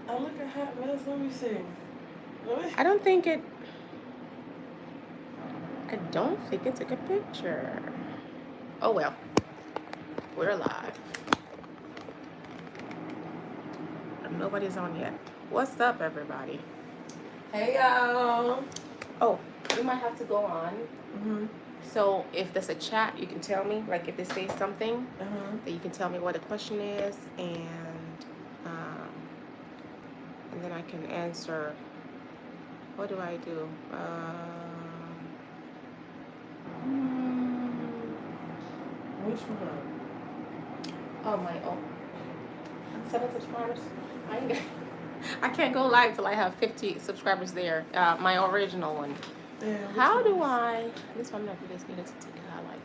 I look a hot mess. Let me see. I don't think it took a picture. Oh well, we're live. Nobody's on yet. What's up, everybody? Hey, y'all. Oh, you might have to go on. So if there's a chat, you can tell me. Like if they say something, that you can tell me what the question is, and then I can answer. What do I do? Which one? Oh my! Oh, 7 subscribers. I can't go live till I have 50 subscribers there. My original one. Yeah, How do I? This one, I just needed to take a highlight.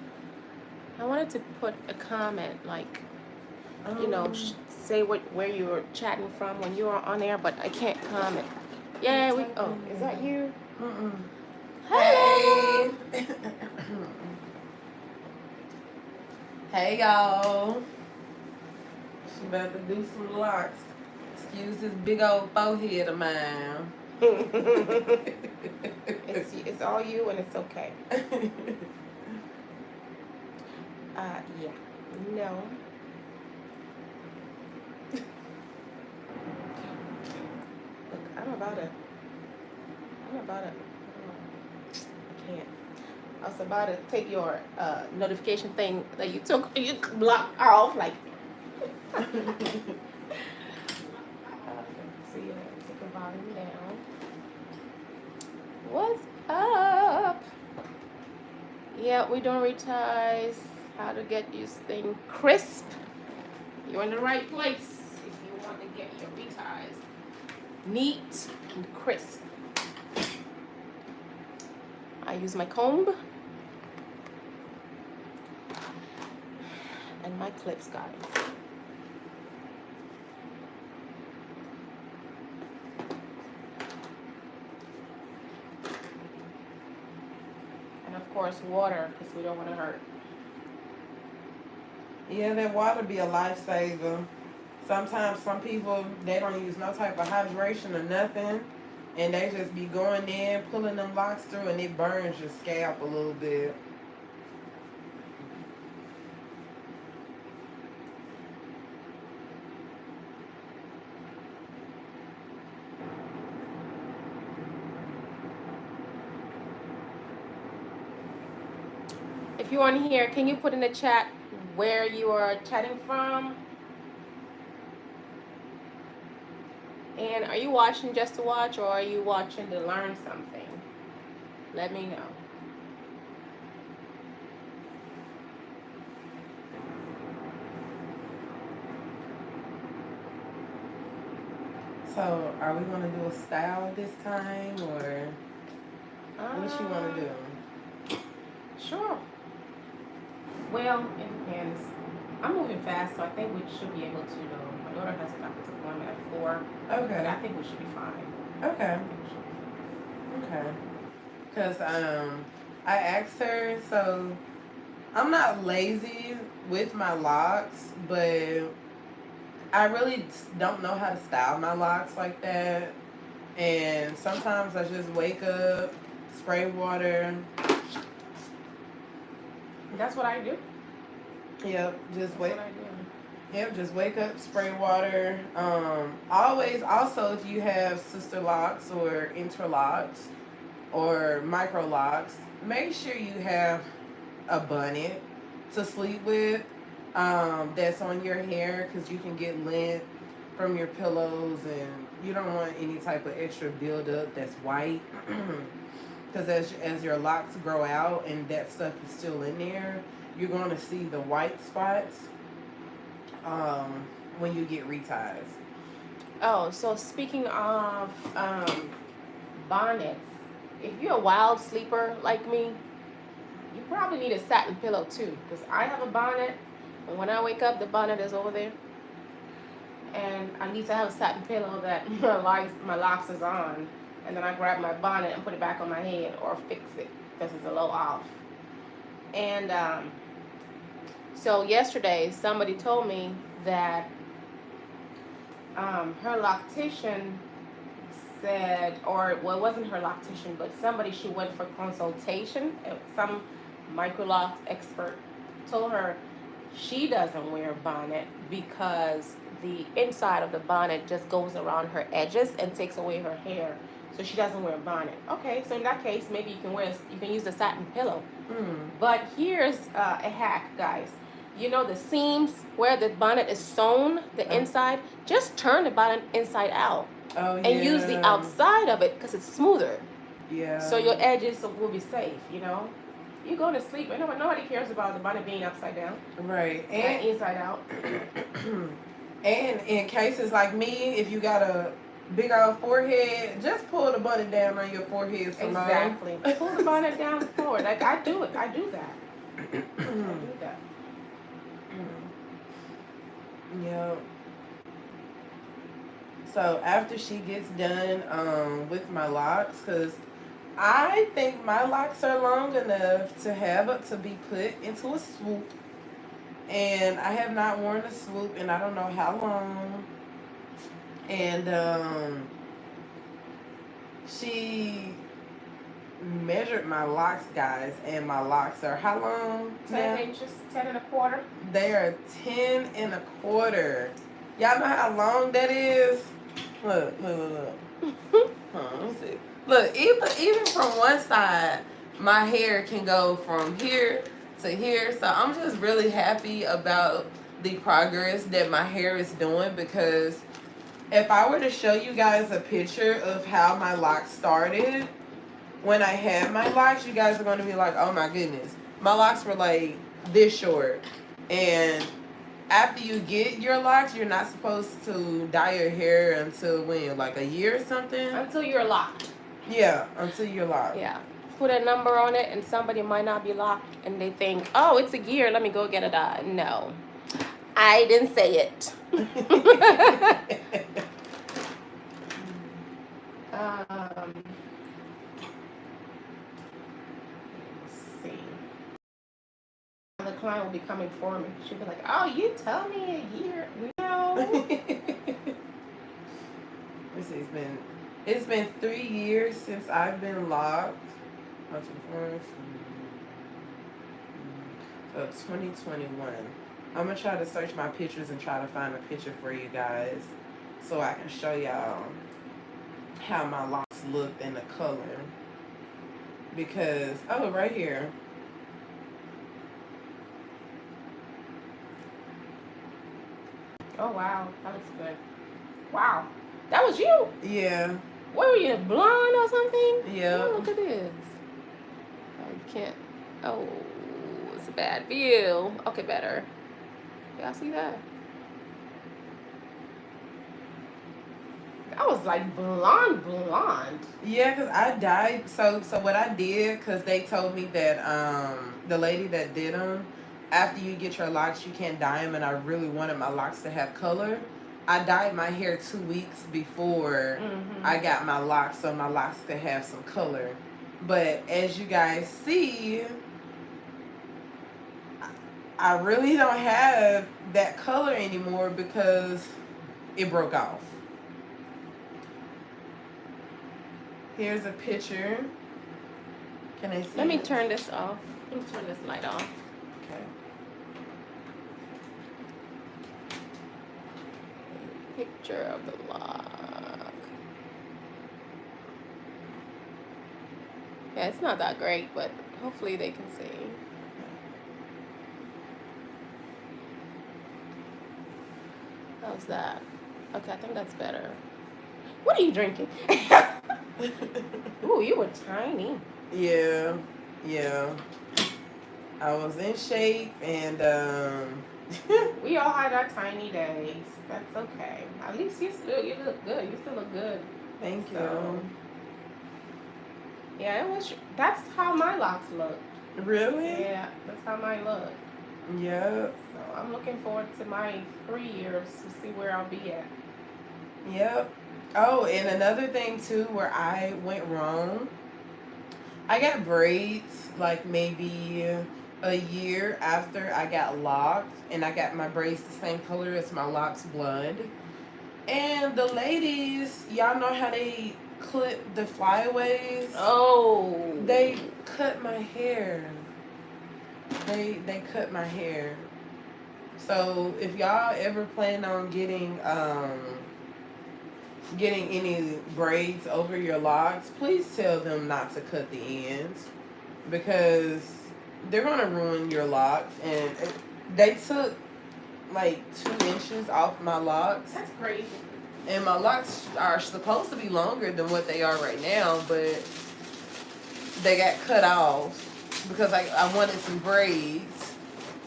I wanted to put a comment, like, you know, say where you were chatting from when you were on air, but I can't comment. Yeah, we. Oh, is that you? Hey. Hey, y'all. She about to do some locks. Excuse this big old forehead of mine. It's all you, and it's okay. Yeah. No. Look, I'm about to. I can't. I was about to take your notification thing that you blocked off, like. See, take the volume down. What's up? Yeah, we don't reties. How to get this thing crisp? You're in the right place if you want to get your reties neat and crisp. I use my comb and my clips, guys. And of course, water, because we don't want to hurt. Yeah, that water be a lifesaver. Sometimes some people, they don't use no type of hydration or nothing, and they just be going in, pulling them locks through, and it burns your scalp a little bit. If you're on here, can you put in the chat where you are chatting from? And are you watching just to watch, or are you watching to learn something? Let me know. So, are we going to do a style this time, or what you want to do? Sure. Well, it depends. I'm moving fast, so I think we should be able to, though. My daughter has a doctor's appointment at 4. Okay. But I think we should be fine. Okay. Okay. Because I asked her, so I'm not lazy with my locks, but I really don't know how to style my locks like that. And sometimes I just wake up, spray water. That's what I do. Yep, just wake. That's what I do. Yep, just wake up, spray water. Always, also, if you have sister locks or interlocks or micro locks, make sure you have a bonnet to sleep with that's on your hair, because you can get lint from your pillows, and you don't want any type of extra buildup that's white. Because as your locks grow out and that stuff is still in there, you're going to see the white spots when you get reties. Oh, so speaking of bonnets, if you're a wild sleeper like me, you probably need a satin pillow too, because I have a bonnet, and when I wake up, the bonnet is over there, and I need to have a satin pillow that my locks is on, and then I grab my bonnet and put it back on my head or fix it because it's a little off. And so yesterday, somebody told me that her loctician said, or well, it wasn't her loctician, but somebody she went for consultation. Some microlock expert told her she doesn't wear a bonnet because the inside of the bonnet just goes around her edges and takes away her hair. So she doesn't wear a bonnet. Okay, so in that case, maybe you can use the satin pillow. But here's a hack, guys. You know the seams where the bonnet is sewn, the inside, just turn the bonnet inside out. Oh, and use the outside of it because it's smoother. Yeah. So your edges will be safe, you know. You go to sleep, and nobody cares about the bonnet being upside down. Right. And inside out. And in cases like me, if you got a big old forehead, just pull the bonnet down on your forehead. Exactly. Pull the bonnet down forward. Like I do it. I do that. I do that. Yep. So after she gets done with my locks, because I think my locks are long enough to be put into a swoop, and I have not worn a swoop in I don't know how long. And she measured my locks, guys, and my locks are how long? 10 inches, 10 and a quarter. They are 10 and a quarter. Y'all know how long that is? Look. Let me see. Look, even from one side, my hair can go from here to here. So I'm just really happy about the progress that my hair is doing, because if I were to show you guys a picture of how my locks started, when I had my locks, you guys are going to be like, oh my goodness. My locks were like this short. And after you get your locks, you're not supposed to dye your hair until when? Like a year or something? Until you're locked. Yeah, until you're locked. Yeah. Put a number on it, and somebody might not be locked, and they think, oh, it's a year, let me go get a dye. No. I didn't say it. Let's see. The client will be coming for me. She'll be like, oh, you tell me a year. No. Let's see, it's been 3 years since I've been locked. So 2021. I'm gonna try to search my pictures and try to find a picture for you guys so I can show y'all how my locks looked in the color. Because, oh, right here. Oh, wow. That looks good. Wow. That was you? Yeah. What were you, blonde or something? Yeah. Oh, look at this. Oh, you can't. Oh, it's a bad view. Okay, better. Y'all see that? I was like blonde. Yeah, because I dyed. So what I did, because they told me that the lady that did them, after you get your locks, you can't dye them, and I really wanted my locks to have color. I dyed my hair 2 weeks before I got my locks, so my locks could have some color. But as you guys see, I really don't have that color anymore because it broke off. Here's a picture. Can I see? Let me turn this off. Let me turn this light off. Okay. Picture of the lock. Yeah, it's not that great, but hopefully they can see. How's that? Okay, I think that's better. What are you drinking? Ooh, you were tiny. Yeah. I was in shape, and we all had our tiny days. That's okay. At least you look good. You still look good. Thank you. Yeah, that's how my locks look. Really? Yeah, that's how mine look. Yep. So I'm looking forward to my 3 years to see where I'll be at. Yep. Oh, and another thing too where I went wrong, I got braids like maybe a year after I got locked, and I got my braids the same color as my locks, blood. And then the ladies, y'all know how they clip the flyaways? Oh. They cut my hair. They cut my hair. So if y'all ever plan on getting any braids over your locks, please tell them not to cut the ends because they're gonna ruin your locks. And they took like 2 inches off my locks. That's crazy. And my locks are supposed to be longer than what they are right now, but they got cut off because I wanted some braids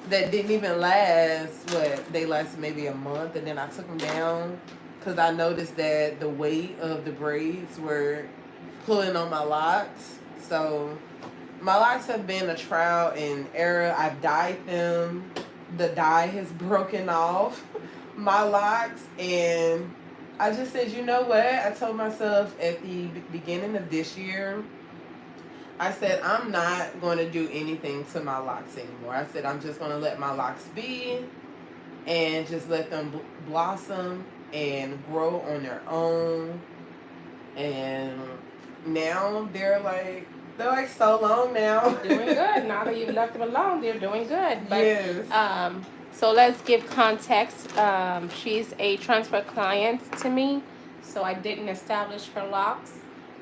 that didn't even last. They lasted maybe a month, and then I took them down because I noticed that the weight of the braids were pulling on my locks. So my locks have been a trial and error. I've dyed them. The dye has broken off my locks, and I just said, you know what? I told myself at the beginning of this year, I said, I'm not going to do anything to my locks anymore. I said, I'm just going to let my locks be and just let them blossom and grow on their own. And now they're like so long now. Doing good. Now that you've left them alone, they're doing good. But, yes. So let's give context. She's a transfer client to me, so I didn't establish her locks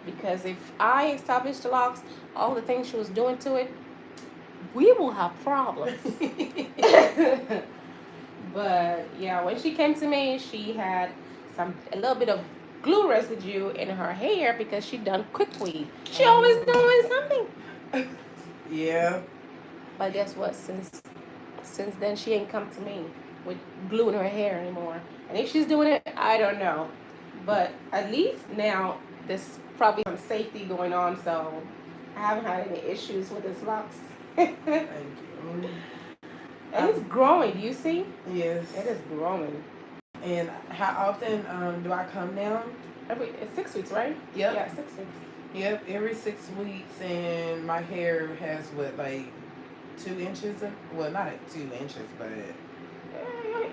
because if I established the locks, all the things she was doing to it, we will have problems. But yeah, when she came to me, she had a little bit of glue residue in her hair because she done quick weave. She always doing something. Yeah. But guess what? Since then, she ain't come to me with glue in her hair anymore. And if she's doing it, I don't know. But at least now there's probably some safety going on, so I haven't had any issues with this locks. Thank you. And it's growing. Do you see? Yes. It is growing. And how often do I come now? It's 6 weeks, right? Yep. Yeah, 6 weeks. Yep, every 6 weeks, and my hair has like 2 inches. Well, not at 2 inches, but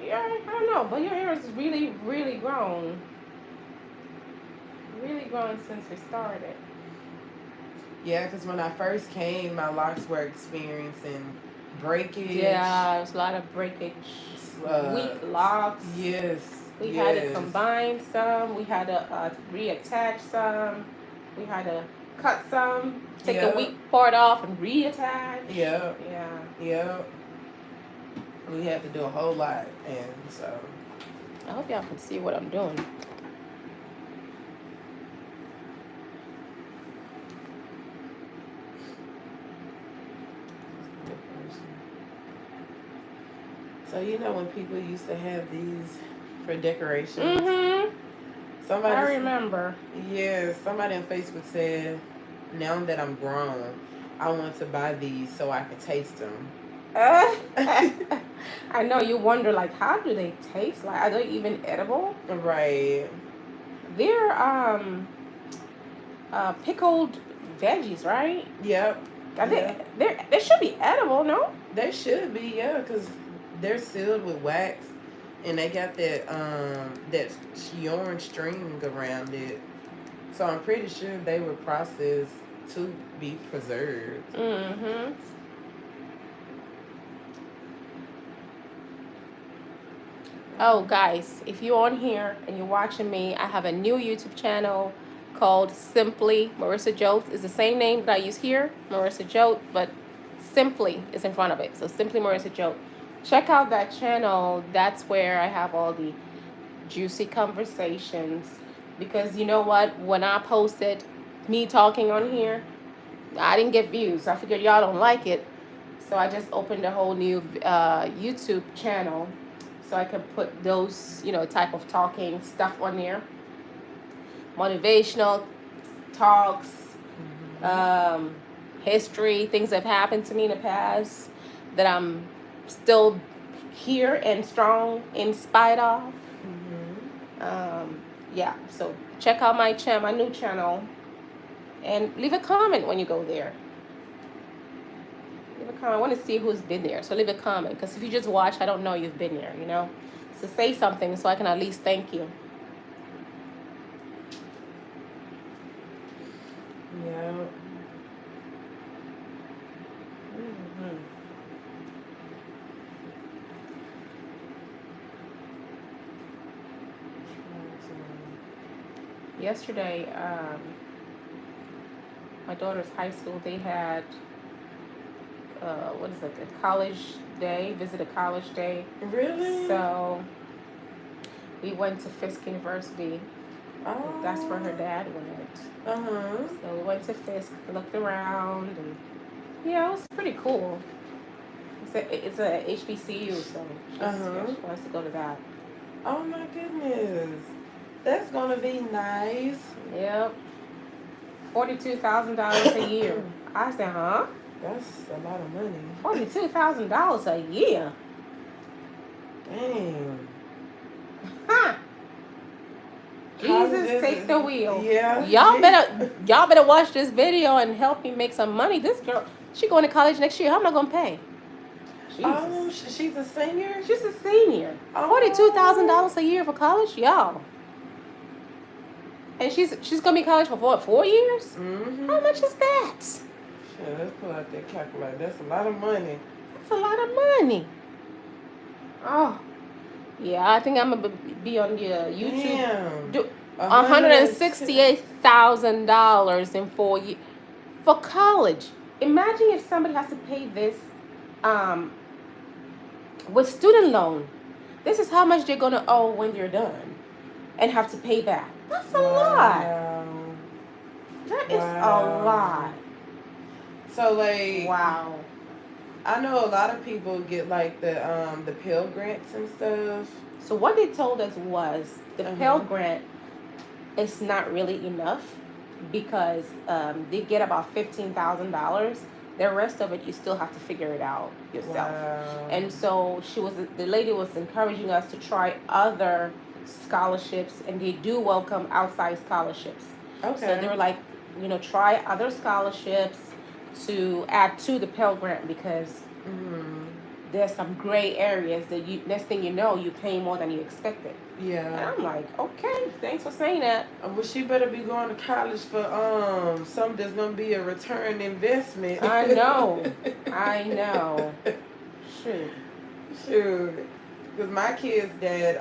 Yeah, I don't know, but your hair is really, really grown. Really grown since we started. yeah, because when I first came, my locks were experiencing breakage. Yeah, there's a lot of breakage. Weak locks. Yes. We had to combine some. We had to reattach some. We had to cut some. Take the weak part off and reattach. Yeah. Yeah. Yeah. We had to do a whole lot, and so. I hope y'all can see what I'm doing. So you know when people used to have these for decorations? Mm-hmm. Somebody, I remember. Yeah, somebody on Facebook said, now that I'm grown, I want to buy these so I can taste them. I know, you wonder, like, how do they taste? Like, are they even edible? Right. They're pickled veggies, right? Yep. They should be edible, no? They should be, yeah, because they're sealed with wax, and they got that yarn string around it. So I'm pretty sure they were processed to be preserved. Mm-hmm. Oh, guys, if you're on here and you're watching me, I have a new YouTube channel called Simply Marissa Jote. It's the same name that I use here, Marissa Jote, but Simply is in front of it. So Simply Marissa Jote. Check out that channel. That's where I have all the juicy conversations. Because you know what? When I posted me talking on here, I didn't get views. I figured y'all don't like it. So I just opened a whole new YouTube channel so I could put those, type of talking stuff on there. Motivational talks, history, things that have happened to me in the past that I'm still here and strong in spite of. Yeah, so check out my new channel, and leave a comment when you go there. Leave a comment. I want to see who's been there, so leave a comment, because if you just watch, I don't know you've been there, So say something so I can at least thank you. Yeah. Hmm. Yesterday, my daughter's high school, they had, what is it, a college day, visit a college day. Really? So we went to Fisk University. Oh. That's where her dad went. Uh-huh. So we went to Fisk, looked around, and yeah, it was pretty cool. It's a HBCU, so yeah, she wants to go to that. Oh my goodness. That's gonna be nice. Yep. $42,000 a year. I said, huh? That's a lot of money. $42,000 a year. Dang. Huh. Jesus, take the wheel. Yeah. Y'all better watch this video and help me make some money. This girl, she going to college next year. How am I gonna pay? Jesus. Oh, she's a senior? She's a senior. Oh. $42,000 a year for college, y'all. And she's gonna be in college for what, 4 years? Mm-hmm. How much is that? Shit, let's pull out that calculator. That's a lot of money. That's a lot of money. Oh, yeah. I think I'm gonna be on the YouTube. Damn. $168,000 in 4 years for college. Imagine if somebody has to pay this with student loan. This is how much they're gonna owe when you're done and have to pay back. That's a lot. That is a lot. So like, wow. I know a lot of people get like the Pell Grants and stuff. So what they told us was the Pell Grant is not really enough because they get about $15,000. The rest of it, you still have to figure it out yourself. Wow. And so the lady was encouraging us to try other scholarships, and they do welcome outside scholarships. Okay. So they were like, try other scholarships to add to the Pell Grant because there's some gray areas that next thing you know, you're paying more than you expected. Yeah. And I'm like, okay, thanks for saying that. Well, she better be going to college for something that's gonna be a return investment. I know. Shoot. Because my kid's dad,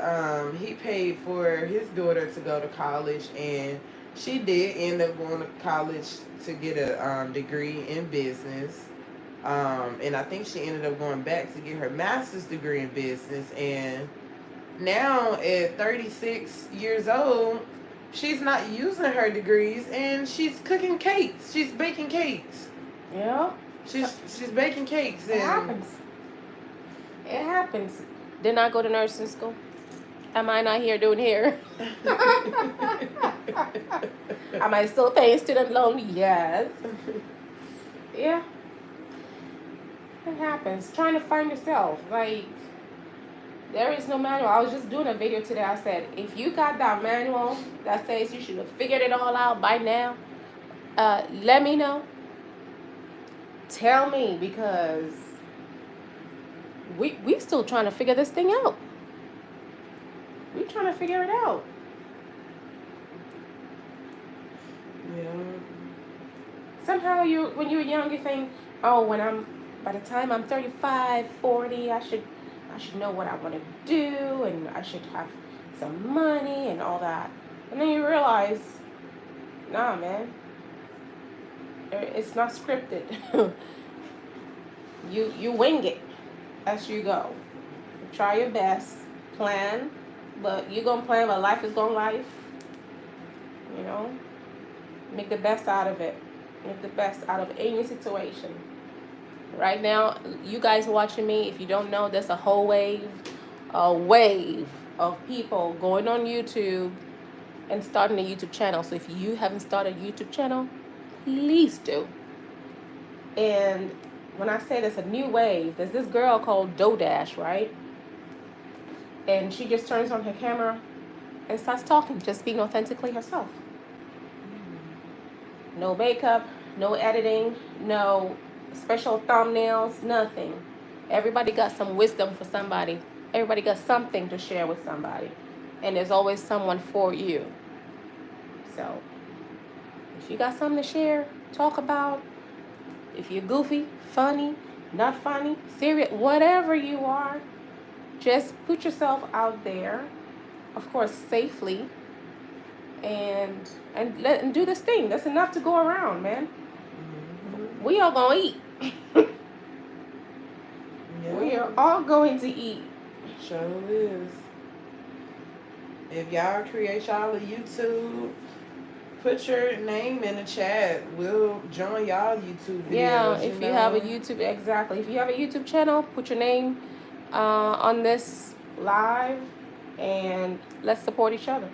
he paid for his daughter to go to college, and she did end up going to college to get a degree in business. And I think she ended up going back to get her master's degree in business. And now at 36 years old, she's not using her degrees, and she's cooking cakes. She's baking cakes. Yeah. She's baking cakes. It happens. It happens. Didn't I go to nursing school? Am I not here doing hair? Am I still paying student loan? Yes. Yeah. It happens. Trying to find yourself. Like, there is no manual. I was just doing a video today. I said, if you got that manual that says you should have figured it all out by now, let me know. Tell me, because we still trying to figure this thing out. We're trying to figure it out. Yeah. Somehow when you're young, you think, oh, by the time I'm 35, 40, I should know what I want to do, and I should have some money and all that. And then you realize, nah, man, it's not scripted. You wing it as you go. Try your best, plan, but you're gonna plan, but life is gonna life. Make the best out of it. Make the best out of any situation. Right now, you guys watching me, if you don't know, there's a whole wave of people going on YouTube and starting a YouTube channel. So if you haven't started a YouTube channel, please do. And when I say there's a new wave, there's this girl called Dodash, right? And she just turns on her camera and starts talking, just being authentically herself. No makeup, no editing, no special thumbnails, nothing. Everybody got some wisdom for somebody. Everybody got something to share with somebody. And there's always someone for you. So If you got something to share, talk about, if you're goofy, funny, not funny, serious, whatever you are, just put yourself out there, of course, safely, and do this thing. That's enough to go around, man. Mm-hmm. We all gonna eat. Yeah. We are all going to eat. Sure is. If y'all create y'all a YouTube, put your name in the chat. We'll join y'all YouTube videos. Yeah, if you have a YouTube, exactly. If you have a YouTube channel, put your name on this live, and let's support each other.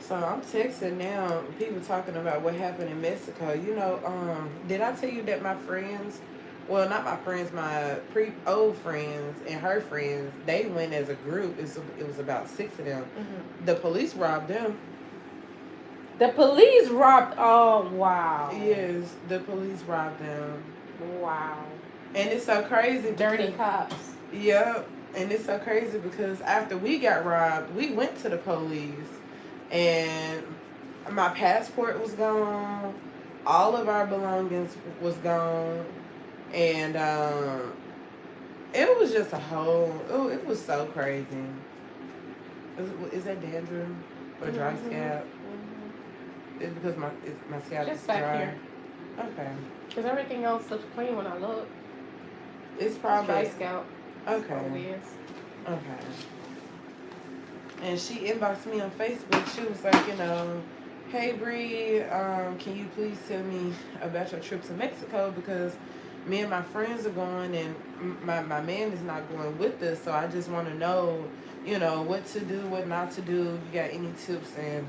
So I'm texting now, people talking about what happened in Mexico. You know, did I tell you that my friends, well, not my friends, my old friends and her friends, they went as a group. It was about 6 of them. Mm-hmm. The police robbed them. The police robbed, oh, wow. Yes, the police robbed them. Wow. And it's so crazy. Dirty cops. Yep. And it's so crazy because after we got robbed, we went to the police. And my passport was gone. All of our belongings was gone. And it was just a whole, it was so crazy. Is that dandruff or dry Mm-hmm. scalp? Mm-hmm. It's because my scalp Just is back dry. here. Okay. Because everything else looks clean when I look. It's probably Dry scalp. okay. Obvious. Okay. And she inboxed me on Facebook. She was like, you know, hey Bree, can you please tell me about your trip to Mexico, because me and my friends are going and my man is not going with us, so I just want to know, you know, what to do, what not to do. You got any tips and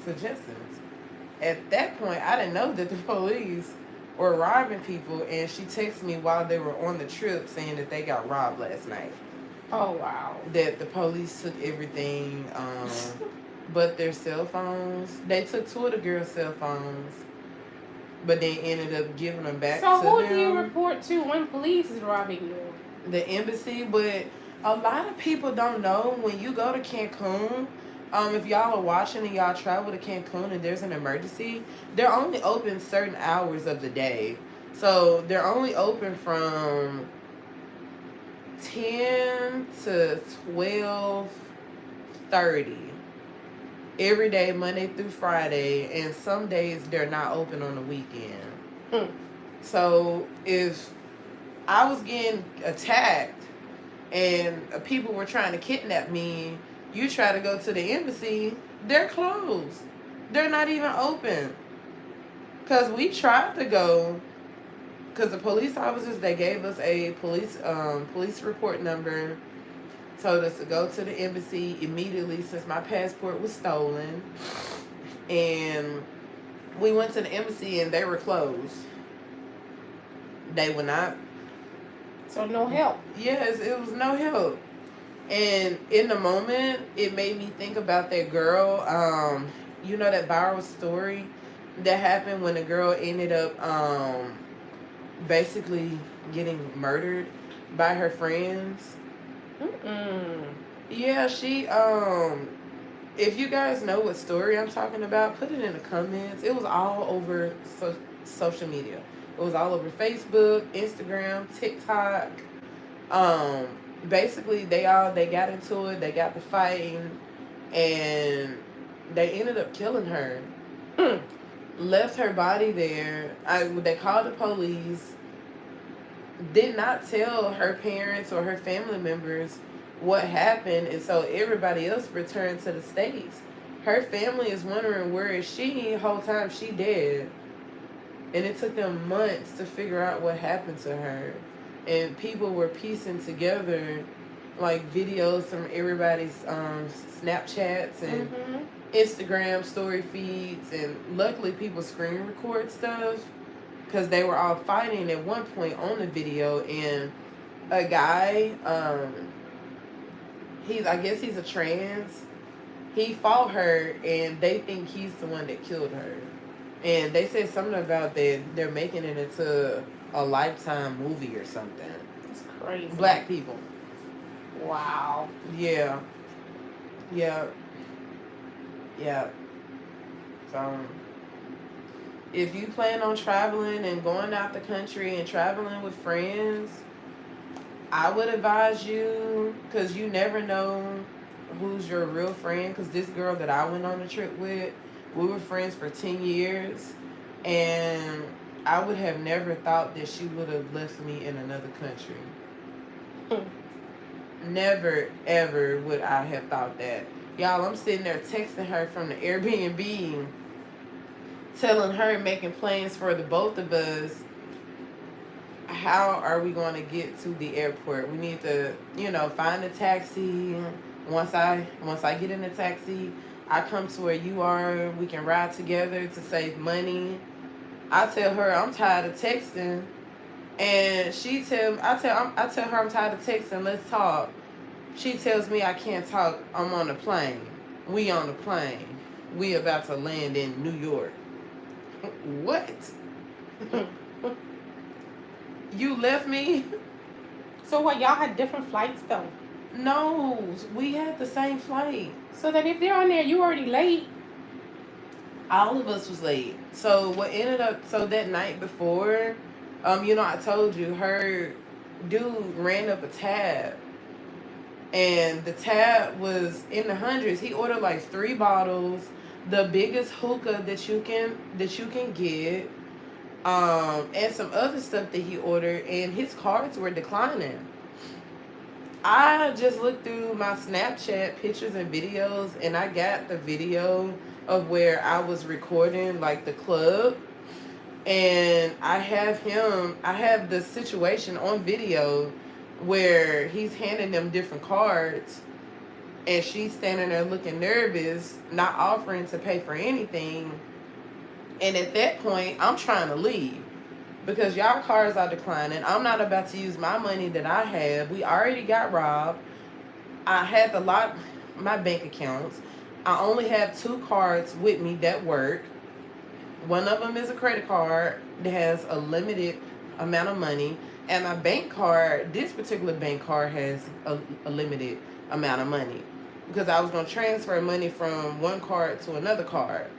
suggestions? At that point, I didn't know that the police were robbing people, and she texted me while they were on the trip saying that they got robbed last night. Oh, wow. That the police took everything, but their cell phones. They took 2 of the girls' cell phones, but they ended up giving them back to them. So who do you report to when police is robbing you? The embassy. But a lot of people don't know, when you go to Cancun, if y'all are watching and y'all travel to Cancun and there's an emergency, they're only open certain hours of the day. So they're only open from 10 to 12:30 every day, Monday through Friday, and some days they're not open on the weekend. So if I was getting attacked and people were trying to kidnap me, you try to go to the embassy, they're closed. They're not even open. Because we tried to go, because the police officers, they gave us a police report number, told us to go to the embassy immediately since my passport was stolen. And we went to the embassy and they were closed. They would not. So no help. Yes, it was no help. And in the moment, it made me think about that girl. You know that viral story that happened when the girl ended up basically getting murdered by her friends. Yeah, she if you guys know what story I'm talking about, put it in the comments. It was all over social media. It was all over Facebook, Instagram, TikTok. Basically they got into it, they got to fighting, and they ended up killing her. Left her body there. They called the police. Did not tell her parents or her family members what happened, and so everybody else returned to the States. Her family is wondering, where is she? The whole time she dead. And it took them months to figure out what happened to her. And people were piecing together like videos from everybody's Snapchats and Instagram story feeds, and luckily people screen record stuff, because they were all fighting at one point on the video. And a guy, I guess he's a trans, he fought her, and they think he's the one that killed her. And they said something about that they're making it into a Lifetime movie or something. It's crazy. Black people. Wow. Yeah. Yeah. Yeah. So if you plan on traveling and going out the country and traveling with friends, I would advise you, because you never know who's your real friend. Because this girl that I went on the trip with, we were friends for 10 years. And I would have never thought that she would have left me in another country. Never, ever would I have thought that. Y'all, I'm sitting there texting her from the Airbnb, telling her, making plans for the both of us. How are we going to get to the airport? We need to, find a taxi. Once I get in the taxi, I come to where you are. We can ride together to save money. I tell her I'm tired of texting, and I tell her I'm tired of texting. Let's talk. She tells me I can't talk. I'm on the plane. We on the plane. We about to land in New York. What? You left me? So what, y'all had different flights though? No, we had the same flight. So that if they're on there, you already late. All of us was late. So what ended up, so that night before, I told you, her dude ran up a tab. And the tab was in the hundreds. He ordered like 3 bottles, the biggest hookah that you can get. And some other stuff that he ordered, and his cards were declining. I just looked through my Snapchat pictures and videos, and I got the video of where I was recording like the club, and I have the situation on video where he's handing them different cards, and she's standing there looking nervous, not offering to pay for anything. And at that point, I'm trying to leave because y'all cards are declining. I'm not about to use my money that I have. We already got robbed. I had to lock my bank accounts. I only have 2 cards with me that work. One of them is a credit card that has a limited amount of money. And my bank card, this particular bank card has a limited amount of money. Because I was going to transfer money from one card to another card.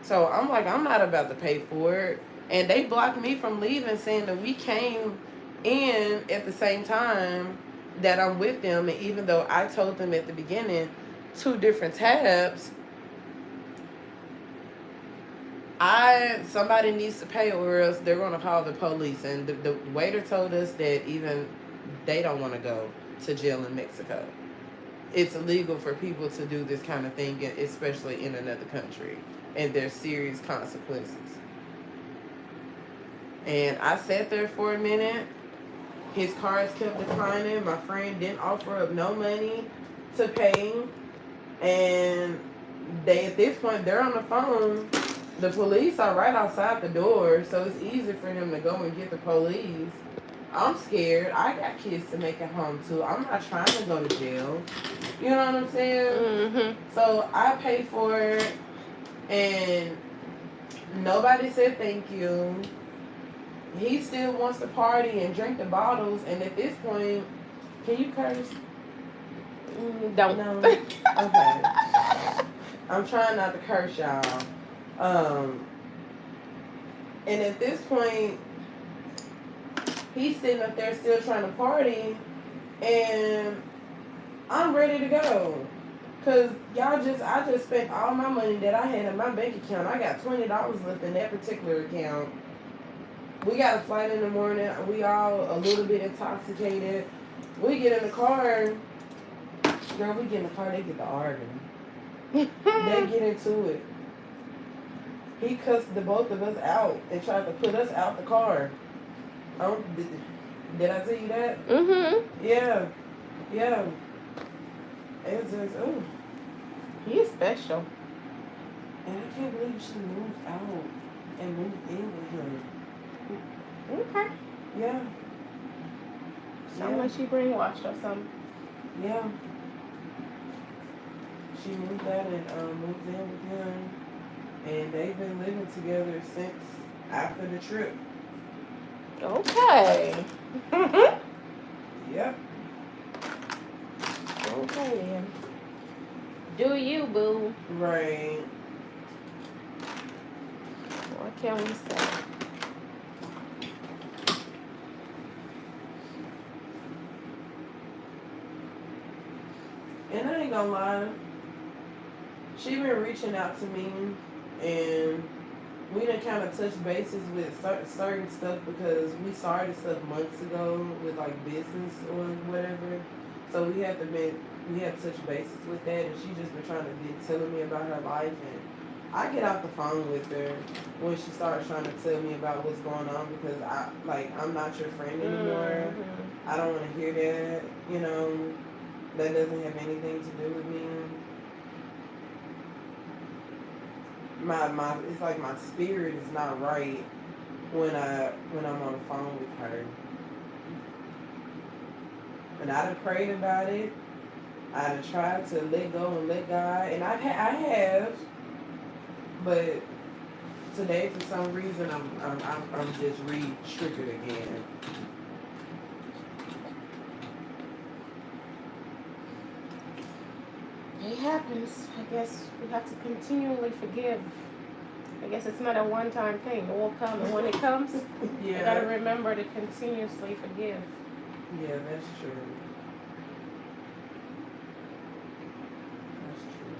So I'm like, I'm not about to pay for it. And they blocked me from leaving, saying that we came in at the same time that I'm with them. And even though I told them at the beginning 2 different tabs, somebody needs to pay or else they're going to call the police. And the waiter told us that even they don't want to go to jail in Mexico. It's illegal for people to do this kind of thing, especially in another country. And there's serious consequences. And I sat there for a minute. His cards kept declining. My friend didn't offer up no money to pay. And at this point, they're on the phone. The police are right outside the door, so it's easy for them to go and get the police. I'm scared. I got kids to make it home too. I'm not trying to go to jail. You know what I'm saying? Mm-hmm. So I paid for it. And nobody said thank you. He still wants to party and drink the bottles. And at this point, can you curse? Don't. No. Okay. I'm trying not to curse, y'all. And at this point, he's sitting up there still trying to party. And I'm ready to go. Because I just spent all my money that I had in my bank account. I got $20 left in that particular account. We got a flight in the morning. We all a little bit intoxicated. We get in the car. Girl, we get in the car, they get to arguing. They get into it. He cussed the both of us out and tried to put us out the car. Did I tell you that? Mm-hmm. Yeah. Yeah. It's just, ooh. He's special. And I can't believe she moved out and moved in with him. Okay. Yeah. Sounds like she brainwashed or something. Yeah. She moved out and moved in with him. And they've been living together since after the trip. Okay. Yep. Do you, boo? Right. What can we say? And I ain't gonna lie, she been reaching out to me, and we done kind of touched bases with certain stuff because we started stuff months ago with like business or whatever. So we had touch bases with that, and she just been trying to be telling me about her life, and I get off the phone with her when she starts trying to tell me about what's going on because I'm not your friend anymore. Mm-hmm. I don't want to hear that. You know, that doesn't have anything to do with me. My it's like my spirit is not right when I'm on the phone with her. And I done prayed about it. I done tried to let go and let God, and I have, but today for some reason I'm just re-triggered again. It happens. I guess we have to continually forgive. I guess it's not a one-time thing. It will come, and when it comes, you gotta remember to continuously forgive. Yeah, that's true. That's true.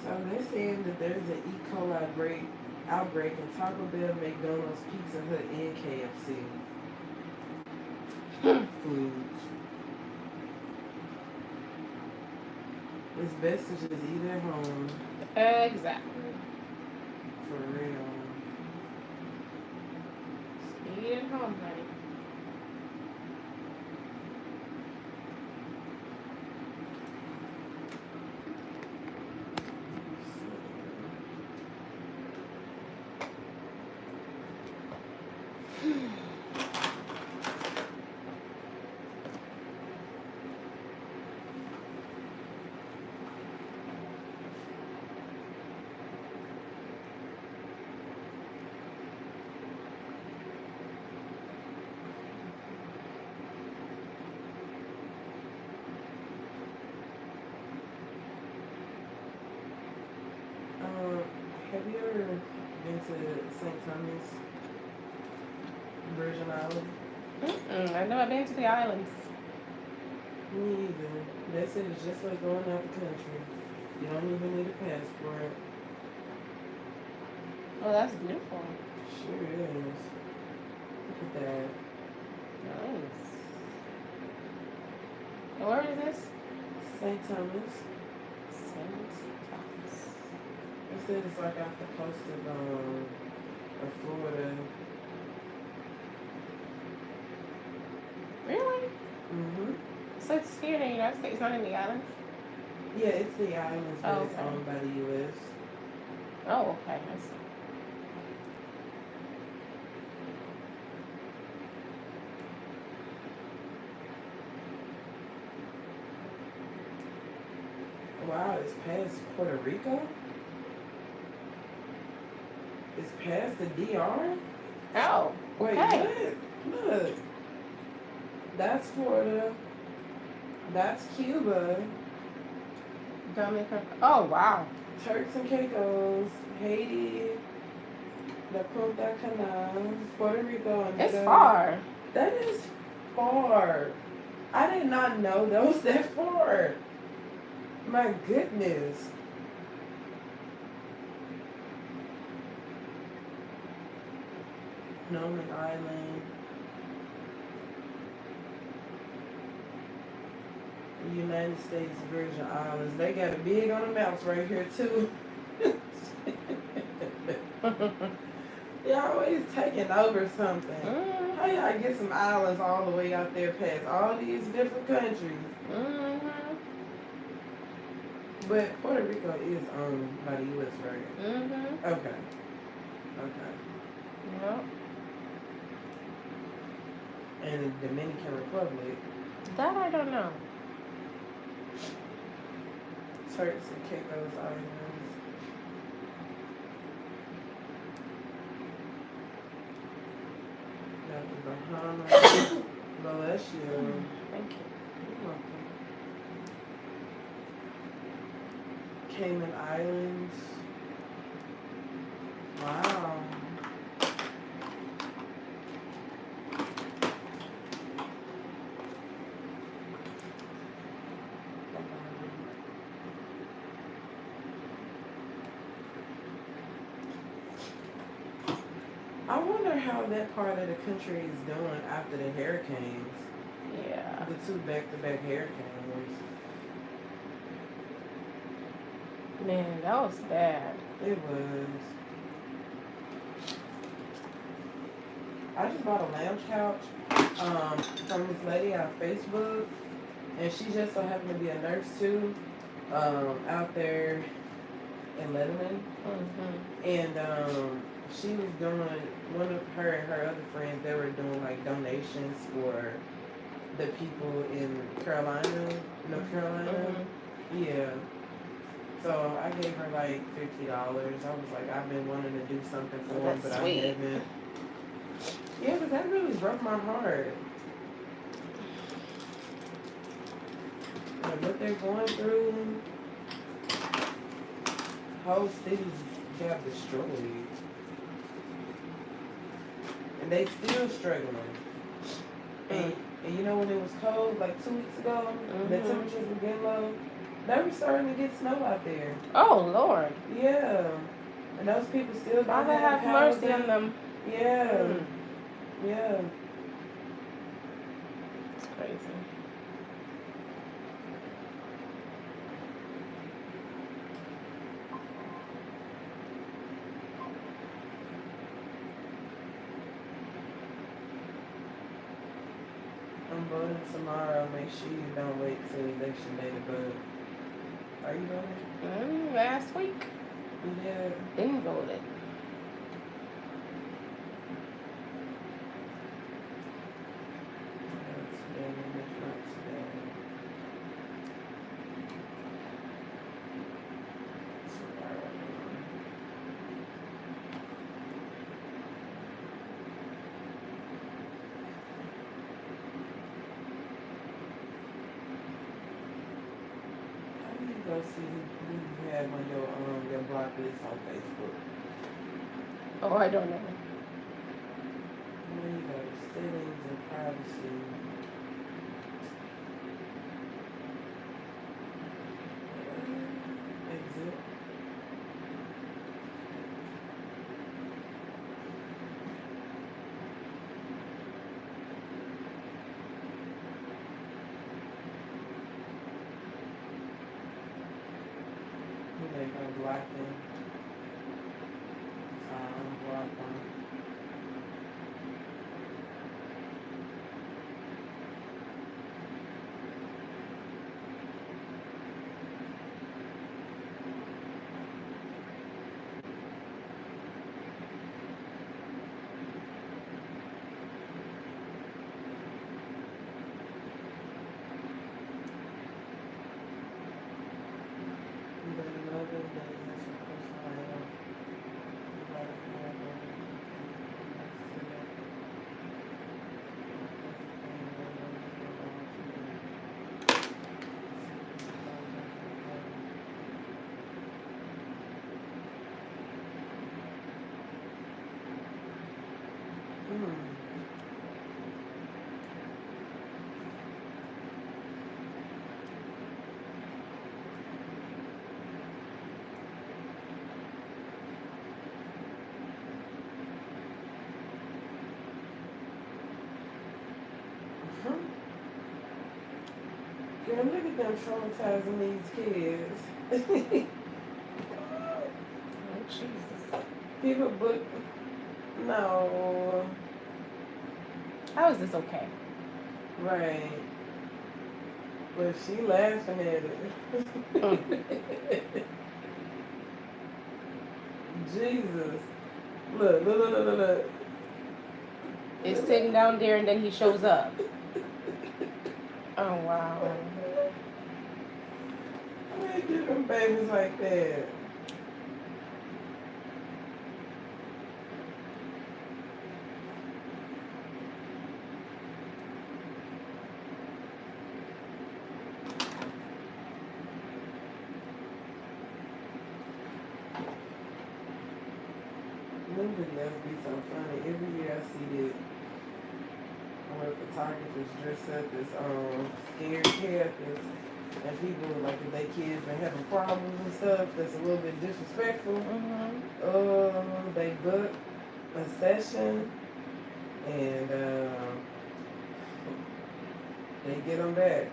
So they're saying that there's an E. coli outbreak in Taco Bell, McDonald's, Pizza Hut, and KFC foods. It's best to just eat at home. Exactly. For real. Just eat at home, honey. Have you ever been to St. Thomas, Virgin Islands? I've never been to the islands. Me either. They said it's just like going out the country. You don't even need a passport. Oh, that's beautiful. Sure is. Look at that. Nice. And where is this? St. Thomas. St. Thomas. They said it's like off the coast of Florida. Really? Mm-hmm. So it's here in the United States, not in the islands? Yeah, it's the islands, but it's okay. owned by the U.S. Oh, okay. I see. Wow, it's past Puerto Rico? It's past the DR? Oh, Wait, okay. what? Look. That's Florida. That's Cuba. Dominican. Oh, wow. Turks and Caicos. Haiti. La Punta Cana. Puerto Rico. And It's far. That is far. I did not know that was that far. My goodness. Norman Island. United States Virgin Islands. They got it big on the maps right here too. Y'all always taking over something. Mm-hmm. How y'all get some islands all the way out there past all these different countries? Mm-hmm. But Puerto Rico is owned by the U.S., right? Mm-hmm. Okay. Okay. Yep. And the Dominican Republic. That I don't know. Turks and Caicos Islands. Got the Bahamas. Bless you. Thank you. You're welcome. Cayman Islands. Wow. I wonder how that part of the country is doing after the hurricanes. Yeah. The two back-to-back hurricanes. Man, that was bad. It was. I just bought a lounge couch from this lady on Facebook, and she just so happened to be a nurse too, out there in Lebanon. Mm-hmm. And she was doing, one of her and her other friends, they were doing like donations for the people in Carolina, North Carolina. Mm-hmm. Yeah. So I gave her like $50. I was like, I've been wanting to do something for them, but sweet. I haven't. Yeah, but that really broke my heart. Like what they're going through, whole cities got destroyed. And they still struggling. And you know when it was cold, like 2 weeks ago, the temperatures were getting low, they were starting to get snow out there. Oh, Lord. Yeah. And those people still don't Father have mercy on them. Yeah. Mm. Yeah. It's crazy. I'm voting tomorrow. Make sure you don't wait till election day to vote. Are you voting? Last week. Yeah. Didn't vote it. Go see who you have on your block list on Facebook. Oh, I don't know. And then you go to settings and privacy. Exit. They're gonna block them. So I'm block them. And then another that is a personal item. Girl, look at them traumatizing these kids. Oh, Jesus. People book. No. How is this okay? Right. But she laughing at it. Jesus. Look. It's sitting down there and then he shows up. Oh, wow. They do them babies like that. Them videos be so funny. Every year I see it where photographers dress up as scared characters, and people like if their kids been having problems and stuff that's a little bit disrespectful. They book a session and they get them back.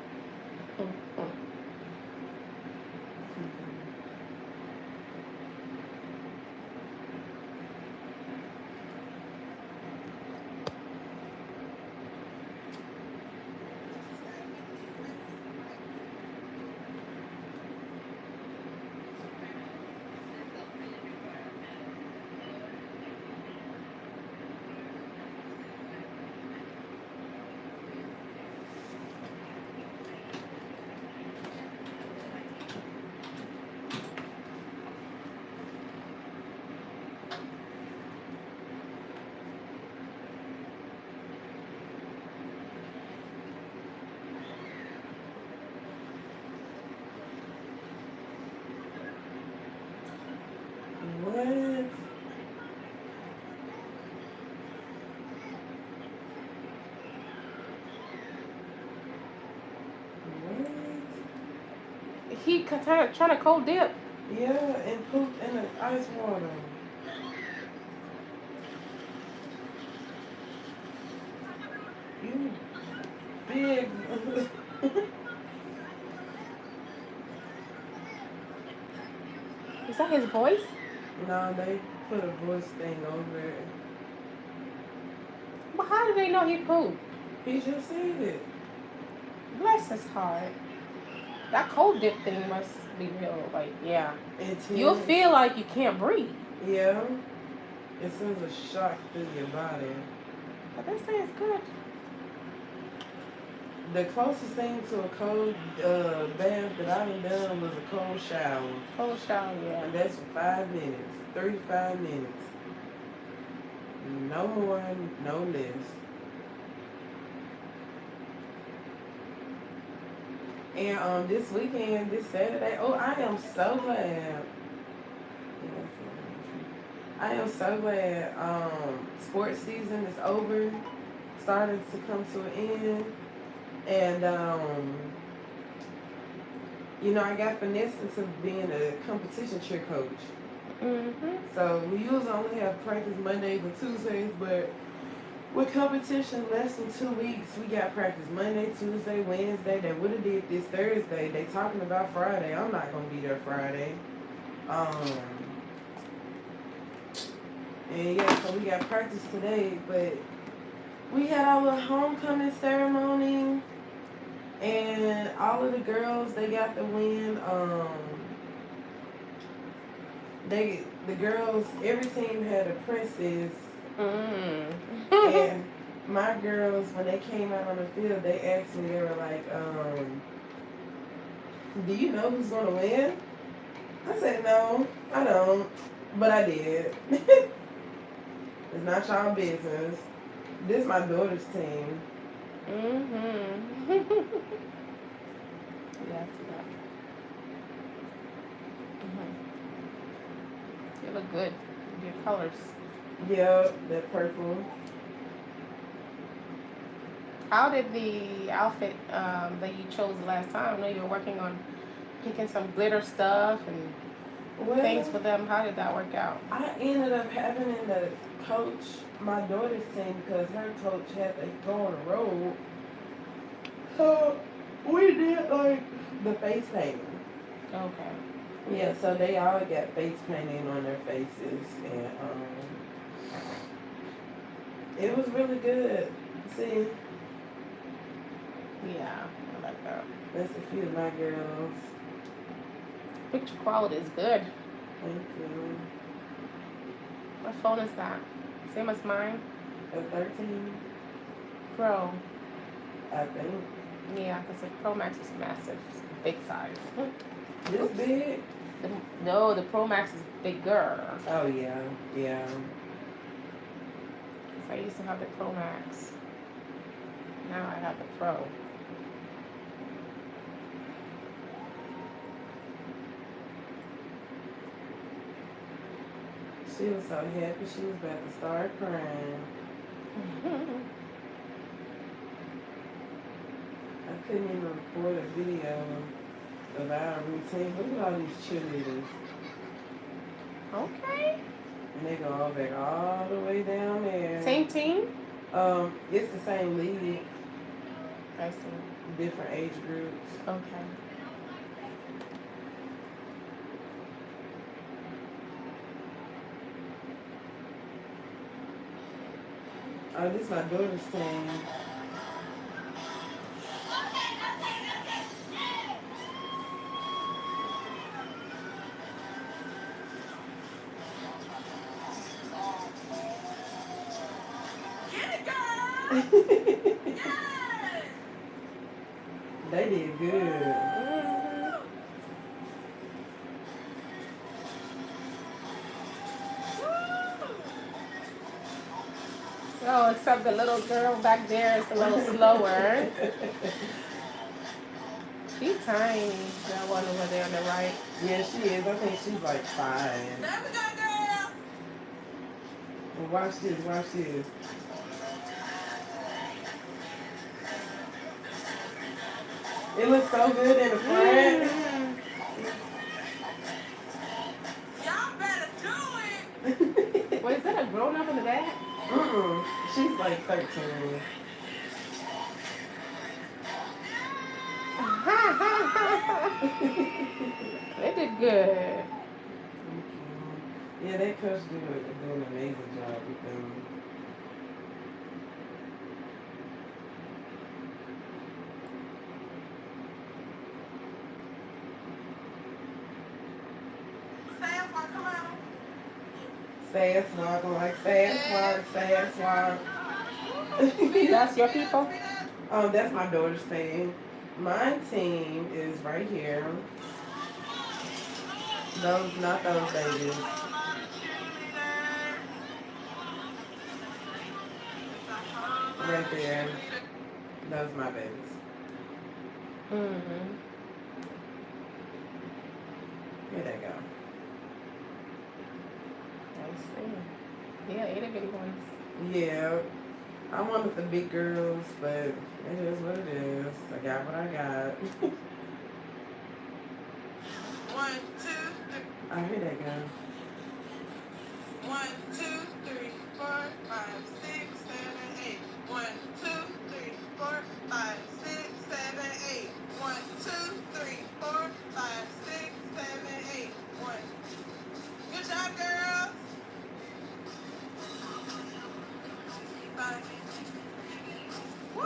What? He trying to cold dip. Yeah, and poop in the ice water. You big. Is that his voice? No, they put a voice thing over it. But how do they know he pooped? He just said it. Bless his heart. That cold dip thing must be real. Like, yeah. You'll feel like you can't breathe. Yeah. It sends a shock through your body. But they say it's good. The closest thing to a cold bath that I've done was a cold shower. Cold shower, yeah. And that's for 5 minutes. 35 minutes. No more, no less. And this weekend, this Saturday, I am so glad. I am so glad sports season is over, starting to come to an end. And, I got finessed into being a competition cheer coach. So we usually only have practice Mondays and Tuesdays, but with competition less than 2 weeks, we got practice Monday, Tuesday, Wednesday. They would have did this Thursday. They talking about Friday. I'm not going to be there Friday. And yeah, so we got practice today, but we had our little homecoming ceremony, and all of the girls, they got the win. The girls, every team had a princess. And my girls, when they came out on the field, they asked me, they were like, do you know who's going to win? I said, no, I don't, but I did. It's not y'all business. This is my daughter's team. Yeah, you look good. Your colors. Yeah, that purple. How did the outfit that you chose last time? I know you were working on picking some glitter stuff and things for them. How did that work out? I ended up having to coach my daughter's team because her coach had to go on the road. So We did like the face painting. Okay. Yeah, so they all got face painting on their faces, and it was really good. See, Yeah, I like that. that's a few of my girls. Picture quality is good. Thank you. What phone is that? Same as mine? A 13, Pro. I think. Yeah, because the Pro Max is massive. It's big size. This big? No, the Pro Max is bigger. Oh yeah, yeah. So I used to have the Pro Max. Now I have the Pro. She was so happy she was about to start crying. I couldn't even record a video of our routine. Look at all these cheerleaders. Okay. And they go all back all the way down there. Same team? It's the same league, I see. different age groups. Okay. Oh, this is my daughter's team. They did good. Oh, except the little girl back there is a little slower. She's tiny, that one over there on the right. Yeah, she is. I think she's like 5. There we go, girl. Well, watch this, watch this. It looks so good in the front. Y'all better do it. Wait, is that a grown up in the back? She's like 13. They did good. Yeah, that coach doing an amazing job with them. Staff, wanna come out? Sad swag, like sad swag. That's your people? That's my daughter's team. My team is right here. Those, not those babies. Right there. Those my babies. Mm-hmm. Here they go. I see. Yeah, itty bitty ones. Yeah. I wanted the big girls, but it is what it is. I got what I got. 1, 2, 3. Oh, here they go. 1, 2, 3, 4, 5, 6, 7, 8. 1, 2, 3, 4, 5, 6, 7, 8. 1, 2, 3, 4, 5, 6, 7, 8. 1. Good job, girls. 5. Woo!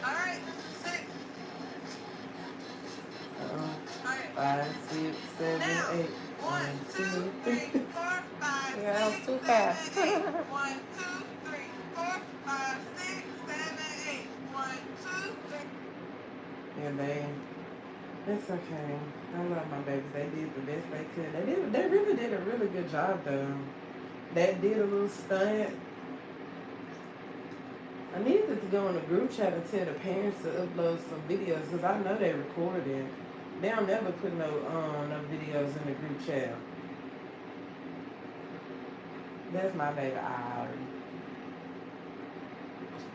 All right, 6. All right. 5, 6, 7, Now, 8. 1, 2, 3, 4, 5, Yeah, that was 6, too 7, fast. 8. 1, 2, 3, 4, 5, 6, 7, 8. 1, 2, 3. Yeah, it's okay. I love my babies. They did the best they could. They really did a really good job though. That did a little stunt. I needed to go in the group chat and tell the parents to upload some videos because I know they recorded. They don't never put no videos in the group chat. That's my baby Ari.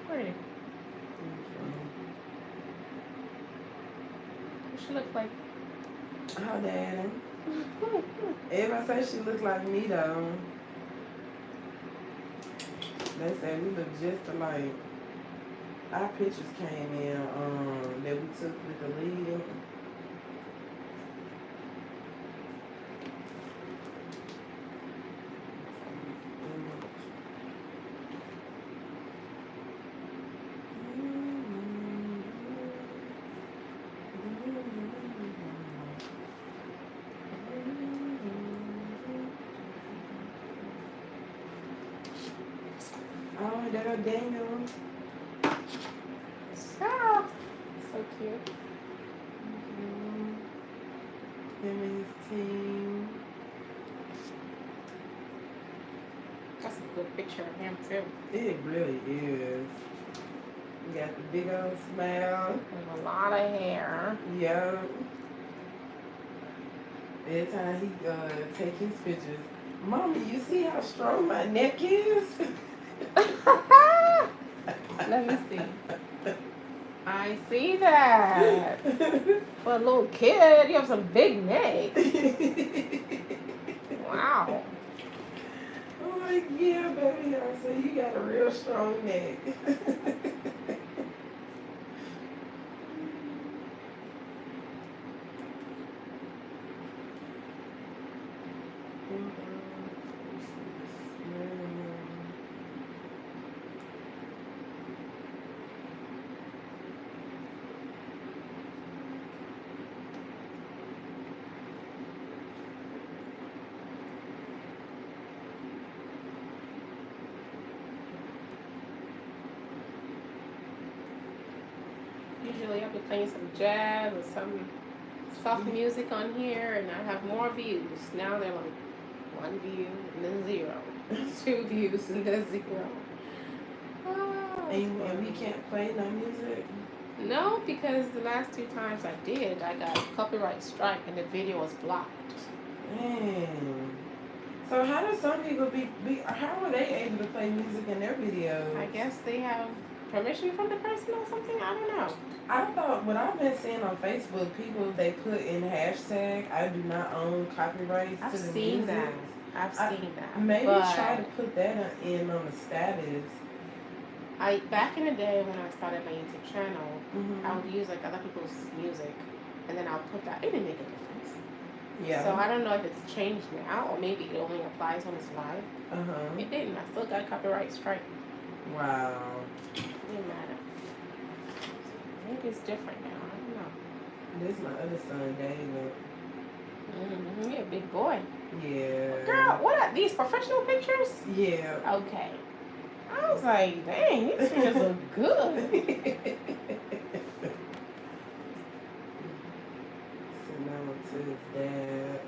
Pretty. What she look like? Oh, daddy. Everybody say she look like me though. They say we look just alike. Our pictures came in that we took with the lead. Oh, there go Daniel. So cute. Him and his team. That's a good picture of him too. It really is. We got the big old smile. With a lot of hair. Yep. Every time he take his pictures, Mommy, you see how strong my neck is? Let me see. I see that. For a little kid, you have some big neck. Wow. I'm like, yeah, baby. I said, you got a real strong neck. Usually I'll be playing some jazz or some soft music on here and I have more views. Now they're like 1 view and then 0. 2 views and then 0. Oh, And we can't play no music? no, because the last 2 times I did, I got a copyright strike and the video was blocked. Dang. So how do some people how are they able to play music in their videos? I guess they have permission from the person or something. I don't know. I thought what I've been seeing on Facebook, people they put in hashtag I do not own copyrights I've to the seen music. that. I've seen that. Maybe but try to put that in on the status. Back in the day when I started my YouTube channel, Mm-hmm. I would use like other people's music, and then I'll put that. It didn't make a difference. Yeah. So I don't know if it's changed now, or maybe it only applies when it's live. It didn't. I still got a copyright strike. Wow. It didn't matter. Maybe it's different now. I don't know. This is my other son, David. You're a big boy. Yeah. Girl, what are these professional pictures? Yeah. Okay. I was like, dang, these pictures look good. So now to his dad.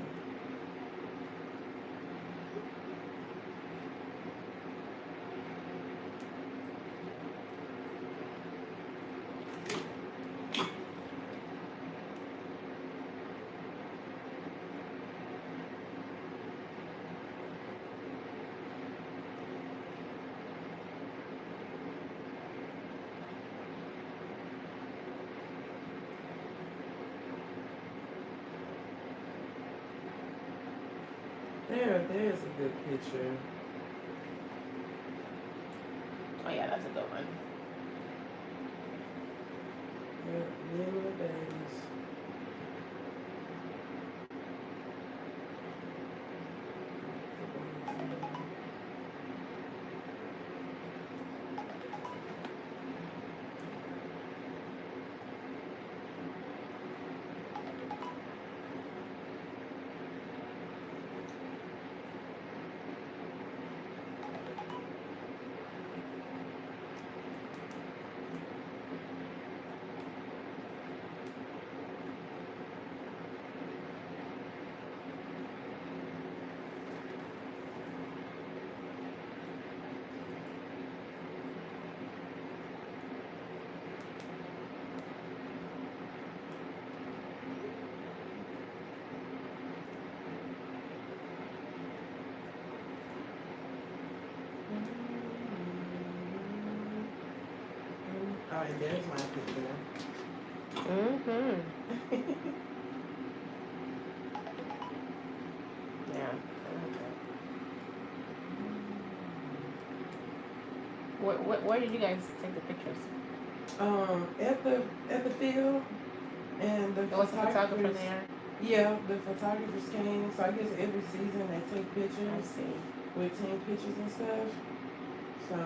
There's a good picture. Oh yeah, that's a good one. Yeah, me and my babies. Oh, and there's my picture. Yeah. Where did you guys take the pictures? At the field, and the There was a photographer photographers. there. Yeah, the photographers came. So I guess every season they take I pictures see. with team pictures and stuff. So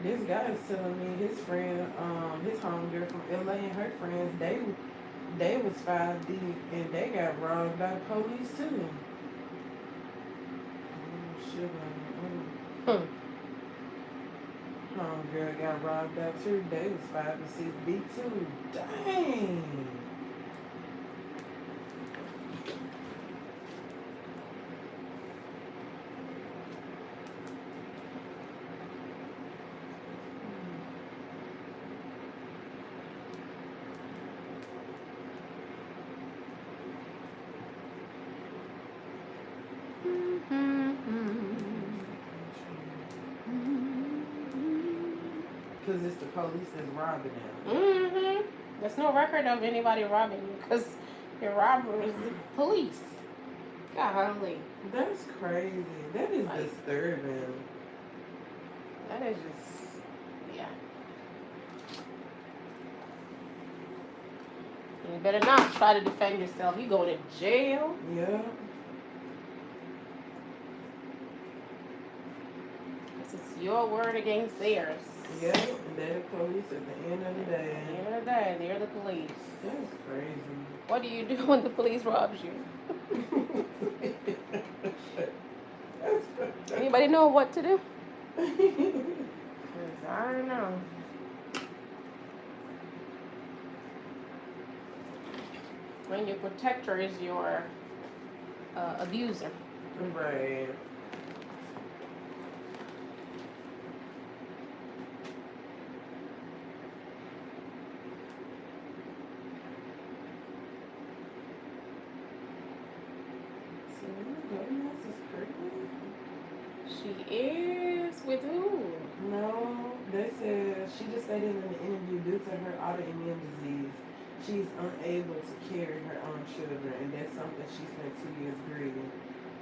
this guy is telling me his friend, his homegirl from LA and her friends, they was 5 deep and they got robbed by the police too. Oh, sugar. Hmm. Homegirl got robbed out too. They was 5 and 6 deep too. Dang. Because it's the police that's robbing them. Mm-hmm. There's no record of anybody robbing you because your robber is the police. Golly. That's crazy. That is Like- disturbing. That is just, yeah. You better not try to defend yourself. You go to jail. Yeah. This is your word against theirs. Yeah. And they're the police at the end of the day. At the end of the day, they're the police. That's crazy. What do you do when the police robs you? Anybody know what to do? 'Cause I don't know. When your protector is your abuser. Right. She is with who? No, they said she just stated in the interview due to her autoimmune disease, she's unable to carry her own children, and that's something she spent 2 years grieving.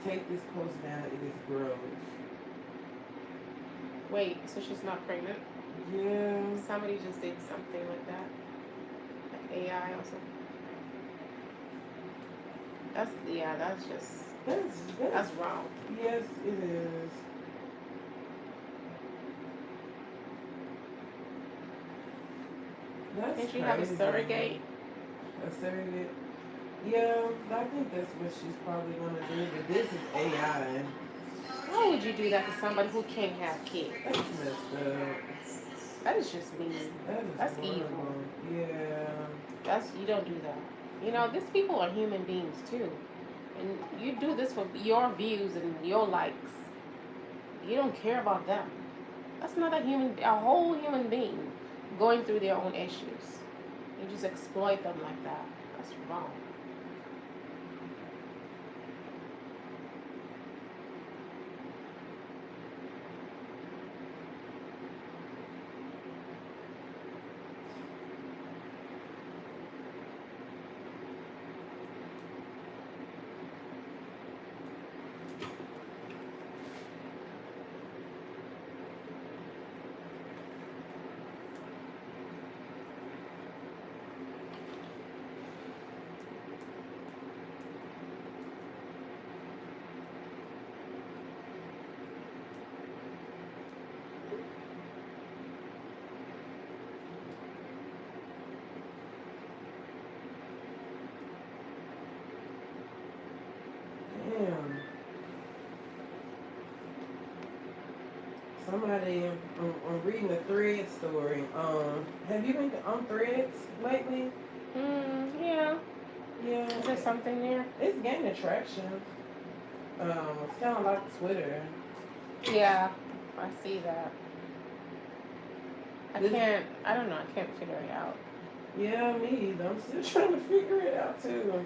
Take this post down, it is gross. Wait, so she's not pregnant? Yeah. Somebody just did something like that? Like AI or something? That's just, that's wrong. Yes, it is. That's Can she have a crazy. surrogate? A surrogate? Yeah, I think that's what she's probably gonna do, but this is AI. How would you do that to somebody who can't have kids? That's messed up. That is just mean. That's horrible. evil. Yeah. You don't do that. You know, these people are human beings too. And you do this for your views and your likes. You don't care about them. That's not a whole human being going through their own issues. You just exploit them like that. That's wrong. Damn. Somebody, I'm reading a thread story. Have you been on threads lately? Yeah. Yeah. Is there something there? It's gaining traction. It's kind of like Twitter. Yeah, I see that. I don't know, I can't figure it out. Yeah, me either. I'm still trying to figure it out too.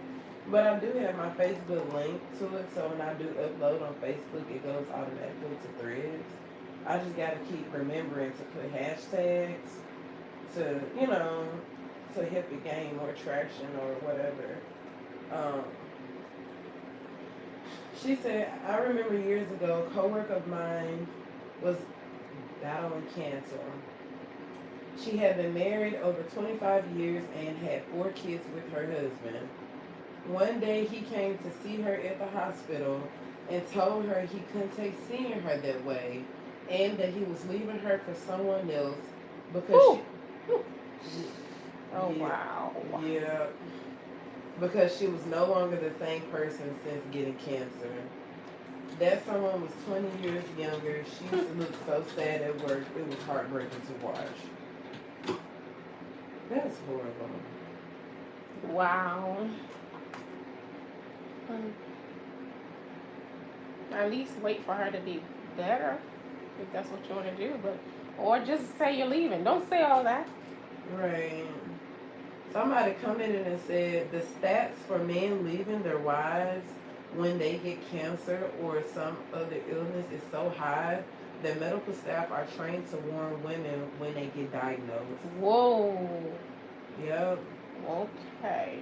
But I do have my Facebook link to it, so when I do upload on Facebook, it goes automatically to threads. I just gotta keep remembering to put hashtags to, to help it gain more traction or whatever. Um, she said, I remember years ago, a coworker of mine was battling cancer. She had been married over 25 years and had 4 kids with her husband. One day he came to see her at the hospital and told her he couldn't take seeing her that way and that he was leaving her for someone else because she... Oh, yeah, wow. Yeah. Because she was no longer the same person since getting cancer. That someone was 20 years younger. She used to look so sad at work. It was heartbreaking to watch. That's horrible. Wow. At least wait for her to be better, if that's what you want to do. But or just say you're leaving. Don't say all that. Right. Somebody commented and said the stats for men leaving their wives when they get cancer or some other illness is so high that medical staff are trained to warn women when they get diagnosed. Whoa. Yep. Okay.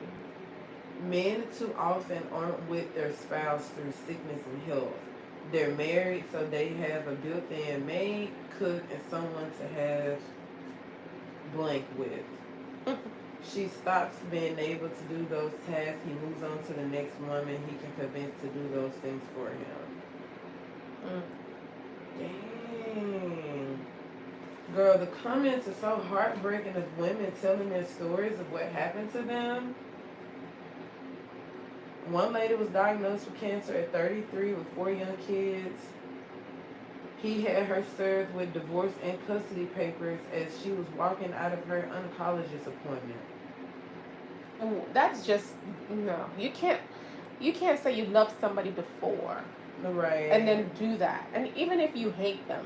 Men too often aren't with their spouse through sickness and health. They're married, so they have a built-in maid, cook, and someone to have blank with. She stops being able to do those tasks. He moves on to the next woman he can convince to do those things for him. Dang. Girl, the comments are so heartbreaking of women telling their stories of what happened to them. One lady was diagnosed with cancer at 33 with 4 young kids. He had her served with divorce and custody papers as she was walking out of her oncologist appointment. That's just no. You can't say you loved somebody before, Right? and then do that. And even if you hate them,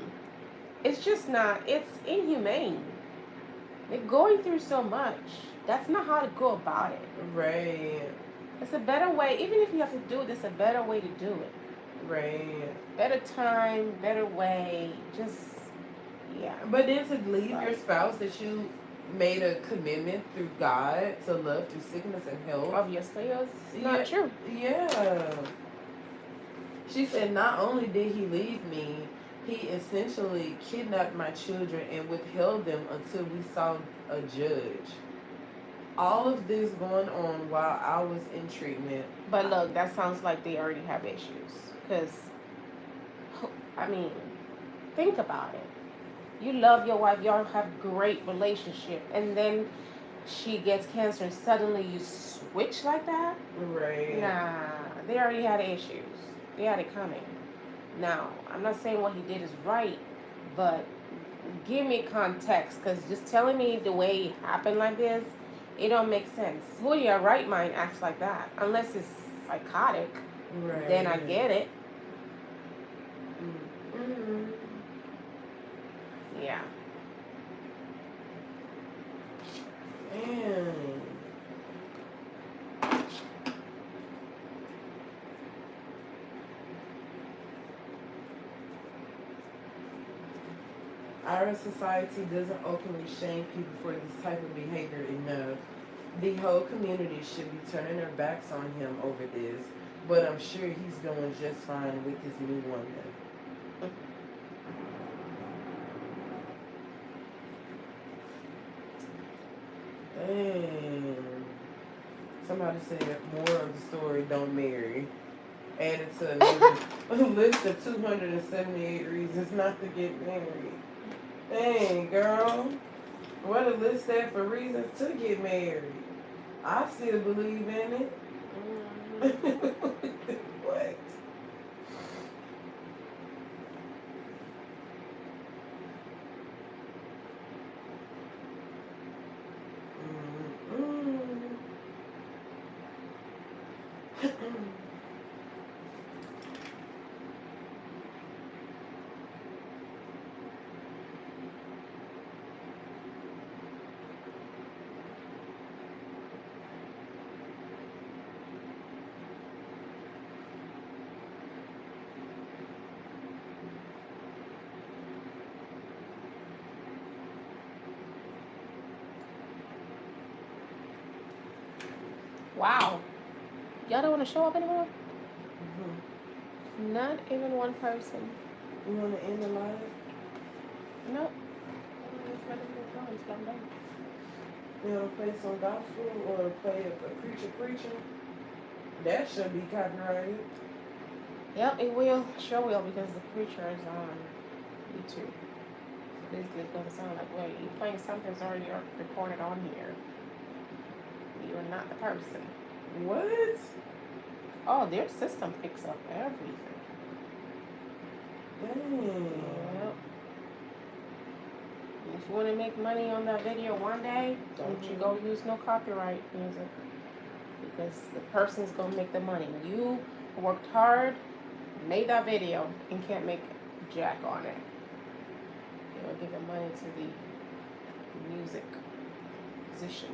it's just not. It's inhumane. They're going through so much. That's not how to go about it. Right. It's a better way. Even if you have to do it, it's a better way to do it. Right. Better time, better way. Just yeah. But then to leave your spouse that you made a commitment through God to love through sickness and health. Obviously, it's not true. Yeah. She said, not only did he leave me, he essentially kidnapped my children and withheld them until we saw a judge. All of this going on while I was in treatment. But look, that sounds like they already have issues. Because, I mean, think about it. You love your wife, y'all have great relationship, and then she gets cancer and suddenly you switch like that? Right. Nah, they already had issues. They had it coming. Now, I'm not saying what he did is right, but give me context, because just telling me the way it happened like this, it don't make sense. Who in your right mind acts like that? Unless it's psychotic, Right. then I get it. Mm-hmm. Yeah. Man. Our society doesn't openly shame people for this type of behavior enough. The whole community should be turning their backs on him over this, but I'm sure he's doing just fine with his new woman. Dang. Somebody said more of the story, don't marry. Added to another list of 278 reasons not to get married. Dang, girl. What a list that for reasons to get married. I still believe in it. What? Wow. Y'all don't want to show up anymore? Mm-hmm. Not even one person. You want to end the live? Nope. Just let it go until I'm done. You want to play some gospel or play a preacher preaching? That should be copyrighted. Yep, it will. Sure will, because the preacher is on YouTube. So basically it's going to sound like, wait, you're playing something that's already recorded on here. You're not the person. What? Oh, their system picks up everything. Dang. Yep. If you want to make money on that video one day, don't you go use no copyright music. Because the person's going to make the money. You worked hard, made that video, and can't make jack on it. You'll give the money to the music musician.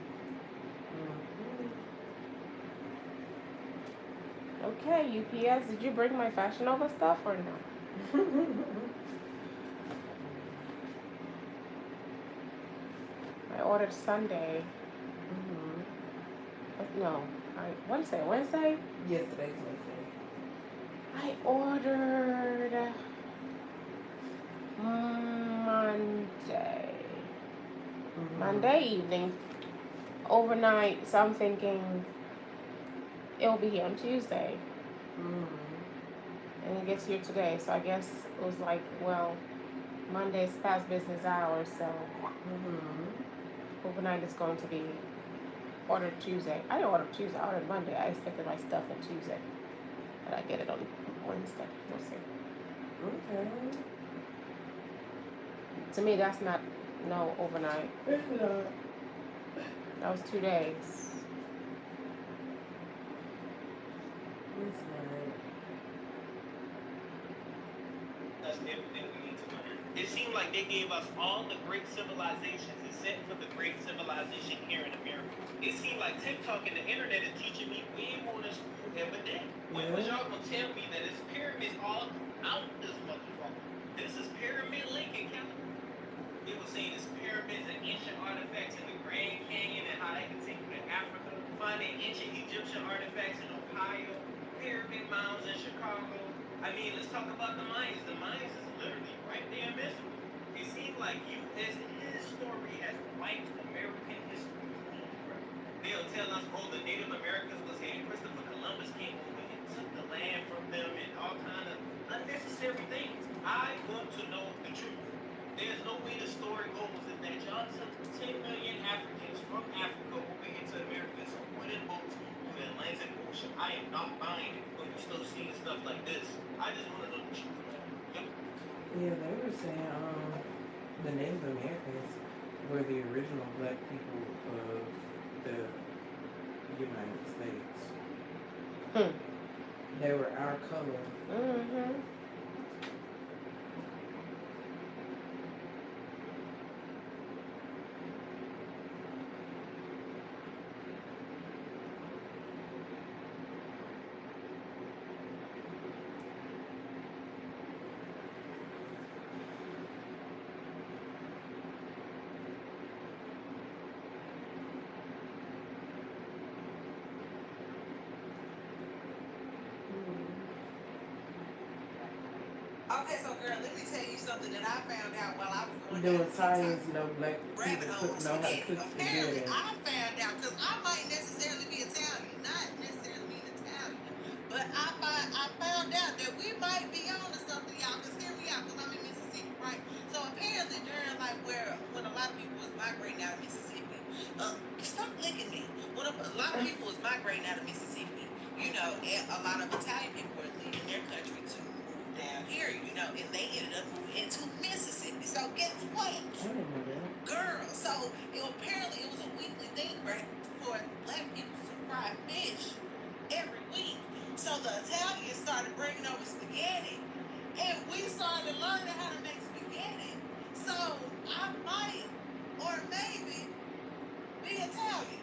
Okay, UPS, did you bring my Fashion Nova stuff or no? I ordered Sunday. No, what did I say? Wednesday? Yesterday's Wednesday. I ordered Monday. Monday evening, overnight. So I'm thinking it'll be here on Tuesday. And it gets here today. So I guess it was like, well, Monday's past business hours. So overnight is going to be ordered Tuesday. I didn't order Tuesday. I ordered Monday. I expected my stuff on Tuesday. But I get it on Wednesday. We'll see. Okay. To me, that's not no overnight. It's not. That was 2 days. It's not. That's everything we need to learn. It seemed like they gave us all the great civilizations except for the great civilization here in America. It seemed like TikTok and the internet is teaching me way more than school ever did. When was y'all gonna tell me that it's pyramids all out this motherfucker? This is Pyramid Lake in California. They were saying it's pyramids and ancient artifacts in the Grand Canyon and how they can take you to Africa, finding ancient Egyptian artifacts in Ohio, pyramid mounds in Chicago. I mean, let's talk about the Mayans. The Mayans is literally right there in Missouri. It seems like U.S. history has wiped American history clean, bro. They'll tell us, oh, the Native Americans was here. Christopher Columbus came over and took the land from them and all kind of unnecessary things. I want to know the truth. There's no way the story goes is that y'all took 10 million Africans from Africa over into America, so wooden boats through the Atlantic Ocean. I am not buying it when you still seeing stuff like this. I just want to know the truth. Yep. Yeah, they were saying the Native Americans were the original black people of the United States. They were our color. Okay, so girl, let me tell you something that I found out while I was going Doing down science, TikTok no black rabbit people hole know how to spaghetti. cook Apparently, spaghetti. I found out because I might necessarily be Italian, not necessarily mean Italian, but I found out that we might be on to something, y'all. Cause hear me out, cause I'm in Mississippi, right? So apparently during like when a lot of people was migrating out of Mississippi, stop licking me. When a lot of people was migrating out of Mississippi, you know, and a lot of Italian people were leaving their country to move down here, you know, and they ended up moving into Mississippi. So guess what? I didn't know that. Girl, so apparently it was a weekly thing for black people to fry fish every week. So the Italians started bringing over spaghetti, and we started learning how to make spaghetti. So I might, or maybe, be Italian.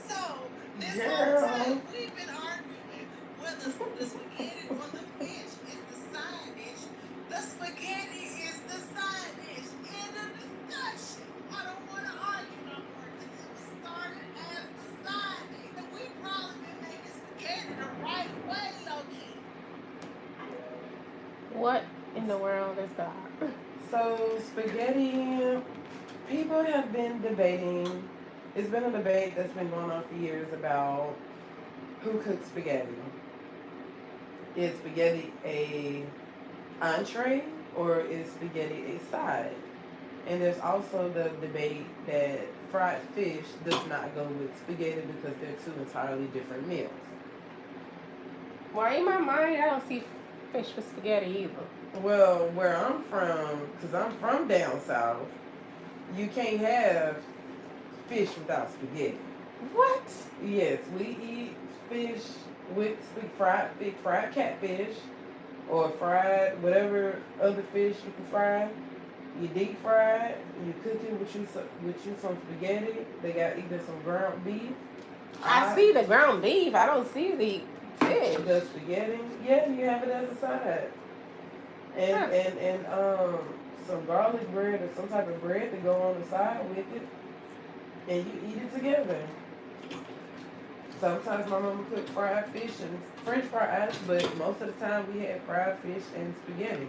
So this whole time we've been arguing whether the spaghetti or the fish is the side dish. The spaghetti is the side dish. End of discussion. I don't want to argue no more because it was started as the side dish. And we probably What in the world is that? So spaghetti, people have been debating. It's been a debate that's been going on for years about who cooks spaghetti. Is spaghetti a entree or is spaghetti a side? And there's also the debate that fried fish does not go with spaghetti because they're two entirely different meals. Why in my mind I don't see fish with spaghetti either. Well, where I'm from, because I'm from down south, you can't have fish without spaghetti. What? Yes, we eat fish with fried catfish or fried whatever other fish you can fry. You deep fry it, you cook it with you some spaghetti. They got either some ground beef. I see the ground beef. I don't see the fish. The spaghetti, yeah, you have it as a side. And some garlic bread or some type of bread to go on the side with it, and you eat it together. Sometimes my mama cooked fried fish and French fries, but most of the time we had fried fish and spaghetti,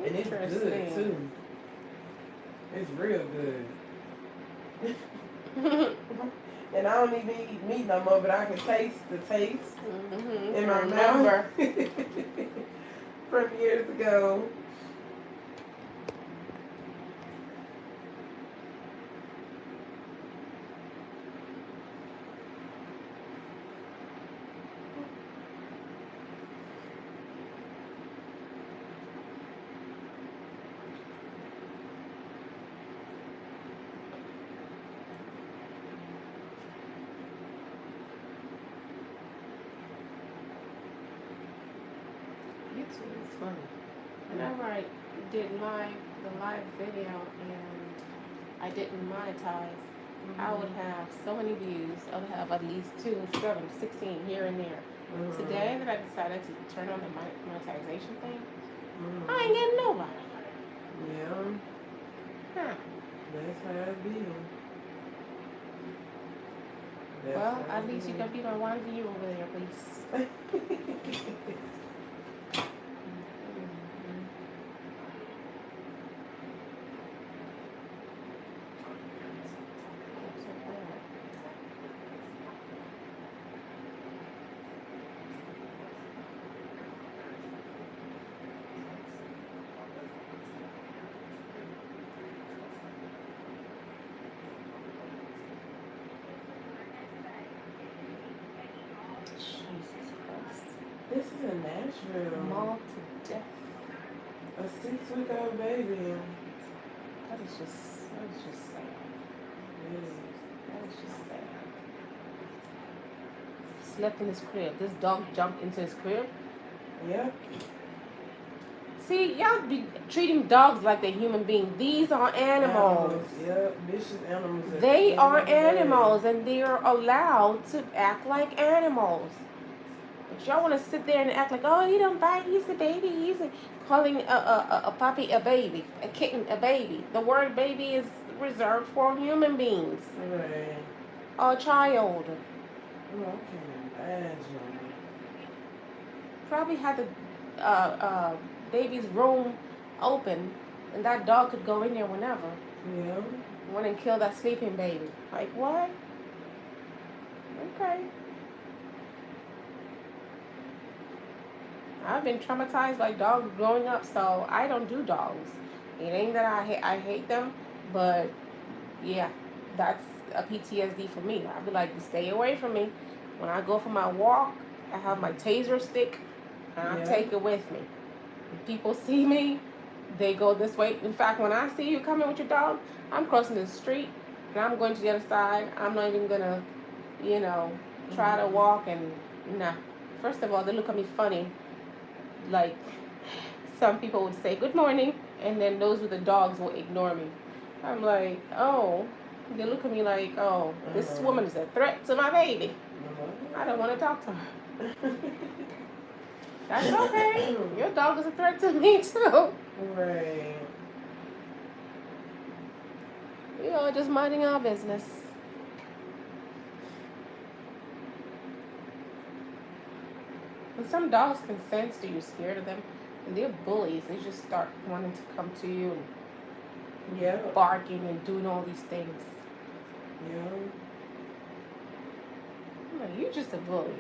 and it's good too. It's real good. And I don't even eat meat no more, but I can taste the taste in my mouth from years ago. YouTube is funny. Whenever I did the live video and I didn't monetize, I would have so many views. I would have at least 2, 7, 16 here and there. Today that I decided to turn on the monetization thing, I ain't getting nobody. Yeah. Huh. That's how it be. Well, at least you can be my one view over there, please. Jesus Christ. This is in Nashville. Mauled to death. A 6-week-old baby. That is just sad. That is just sad. Slept in his crib. This dog jumped into his crib. Yep. See, y'all be treating dogs like they're human beings. These are animals. Yep, vicious animals. They are animals, and they are allowed to act like animals. But y'all want to sit there and act like, oh, he don't bite. He's a baby. Calling a puppy a baby, a kitten a baby. The word baby is reserved for human beings. Right. A child. Oh, I can't imagine. Probably had the baby's room open, and that dog could go in there whenever. Yeah. Went and kill that sleeping baby. Like, what? Okay. I've been traumatized by dogs growing up, so I don't do dogs. It ain't that I hate them, but yeah, that's a PTSD for me. I'll be like, stay away from me. When I go for my walk, I have my taser stick, and I take it with me. If people see me, they go this way. In fact, when I see you coming with your dog, I'm crossing the street, and I'm going to the other side. I'm not even gonna, try to walk, and nah. First of all, they look at me funny. Like, some people would say, good morning, and then those with the dogs will ignore me. I'm like, oh, they look at me like, oh, this woman is a threat to my baby. I don't want to talk to her. That's okay. Your dog is a threat to me, too. Right. We all just minding our business. When some dogs can sense that you're scared of them, And they're bullies. They just start wanting to come to you and Yeah. barking and doing all these things. Yeah. I'm like, you're just a bully.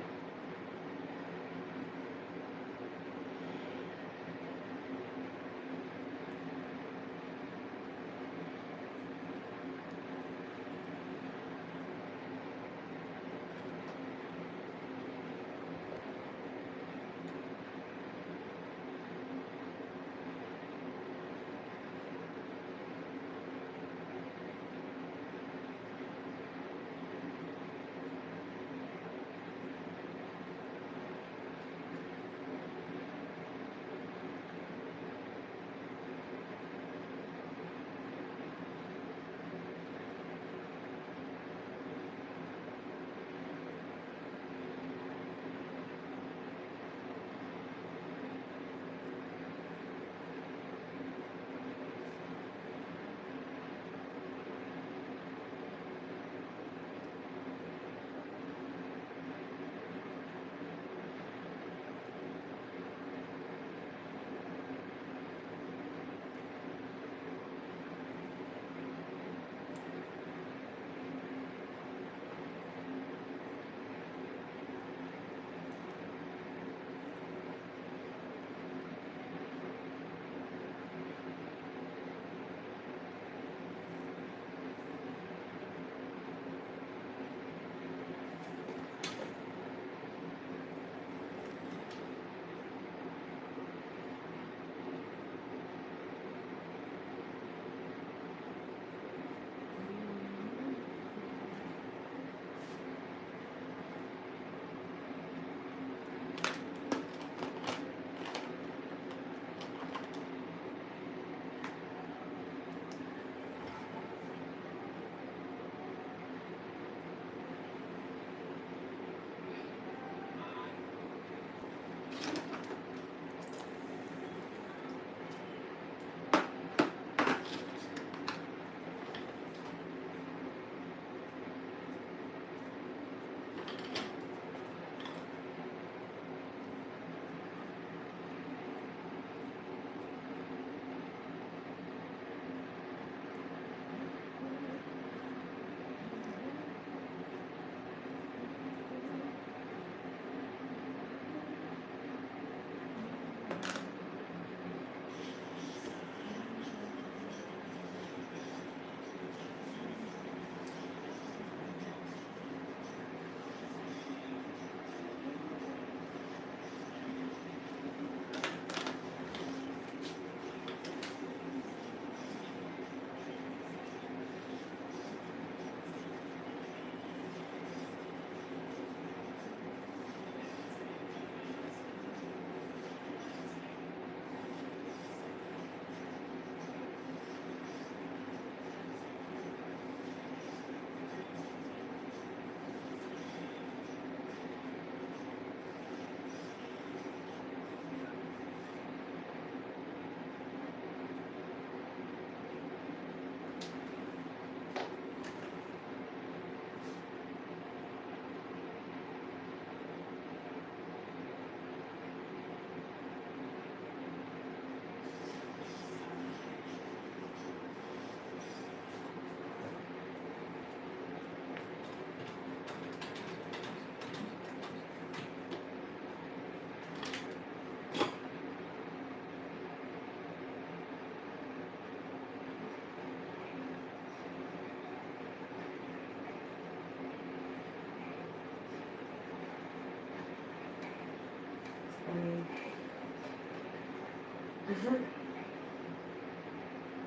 Mm-hmm.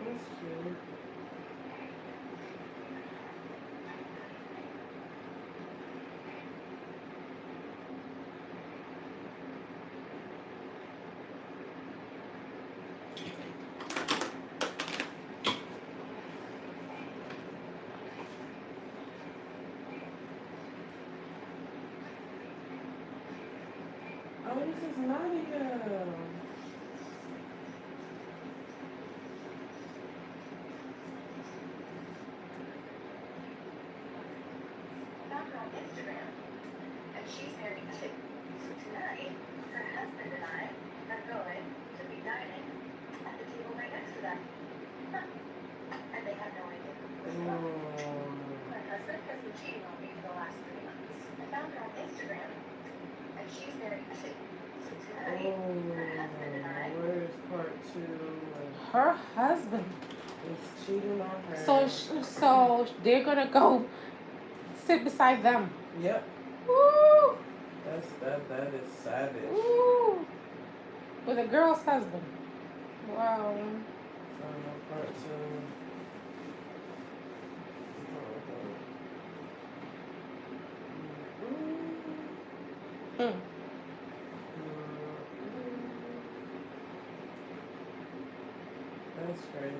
That's cute. Oh, this is Nadia. Found her on Instagram, and she's very active. So tonight, her husband and I are going to be been cheating on me for the last 3 months. I found her on Instagram, and she's married too. So tonight, her husband and I. Where's part 2? Her husband. Is cheating on her. So they're gonna go sit beside them. Yep. Woo! That is savage. Woo! With a girl's husband. Wow. So part 2. Hmm. That's crazy.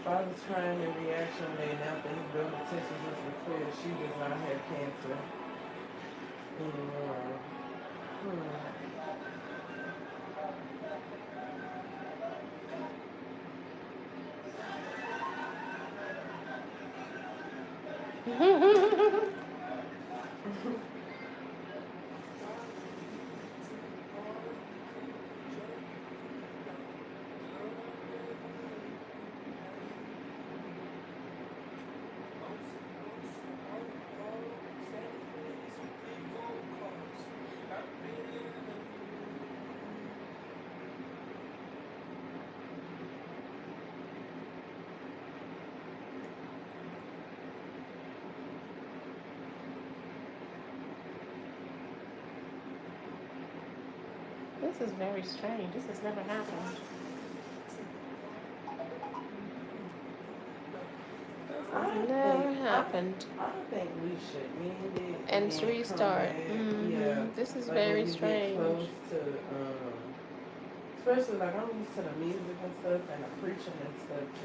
Father's crying in reaction made after his brother tests was clear she does not have cancer anymore. This is very strange. This has never happened. This has never happened. I think we should end it And then restart. come back. Yeah. This is Like very when we get strange. close to, especially like I'm used to the music and stuff and the preaching and stuff too.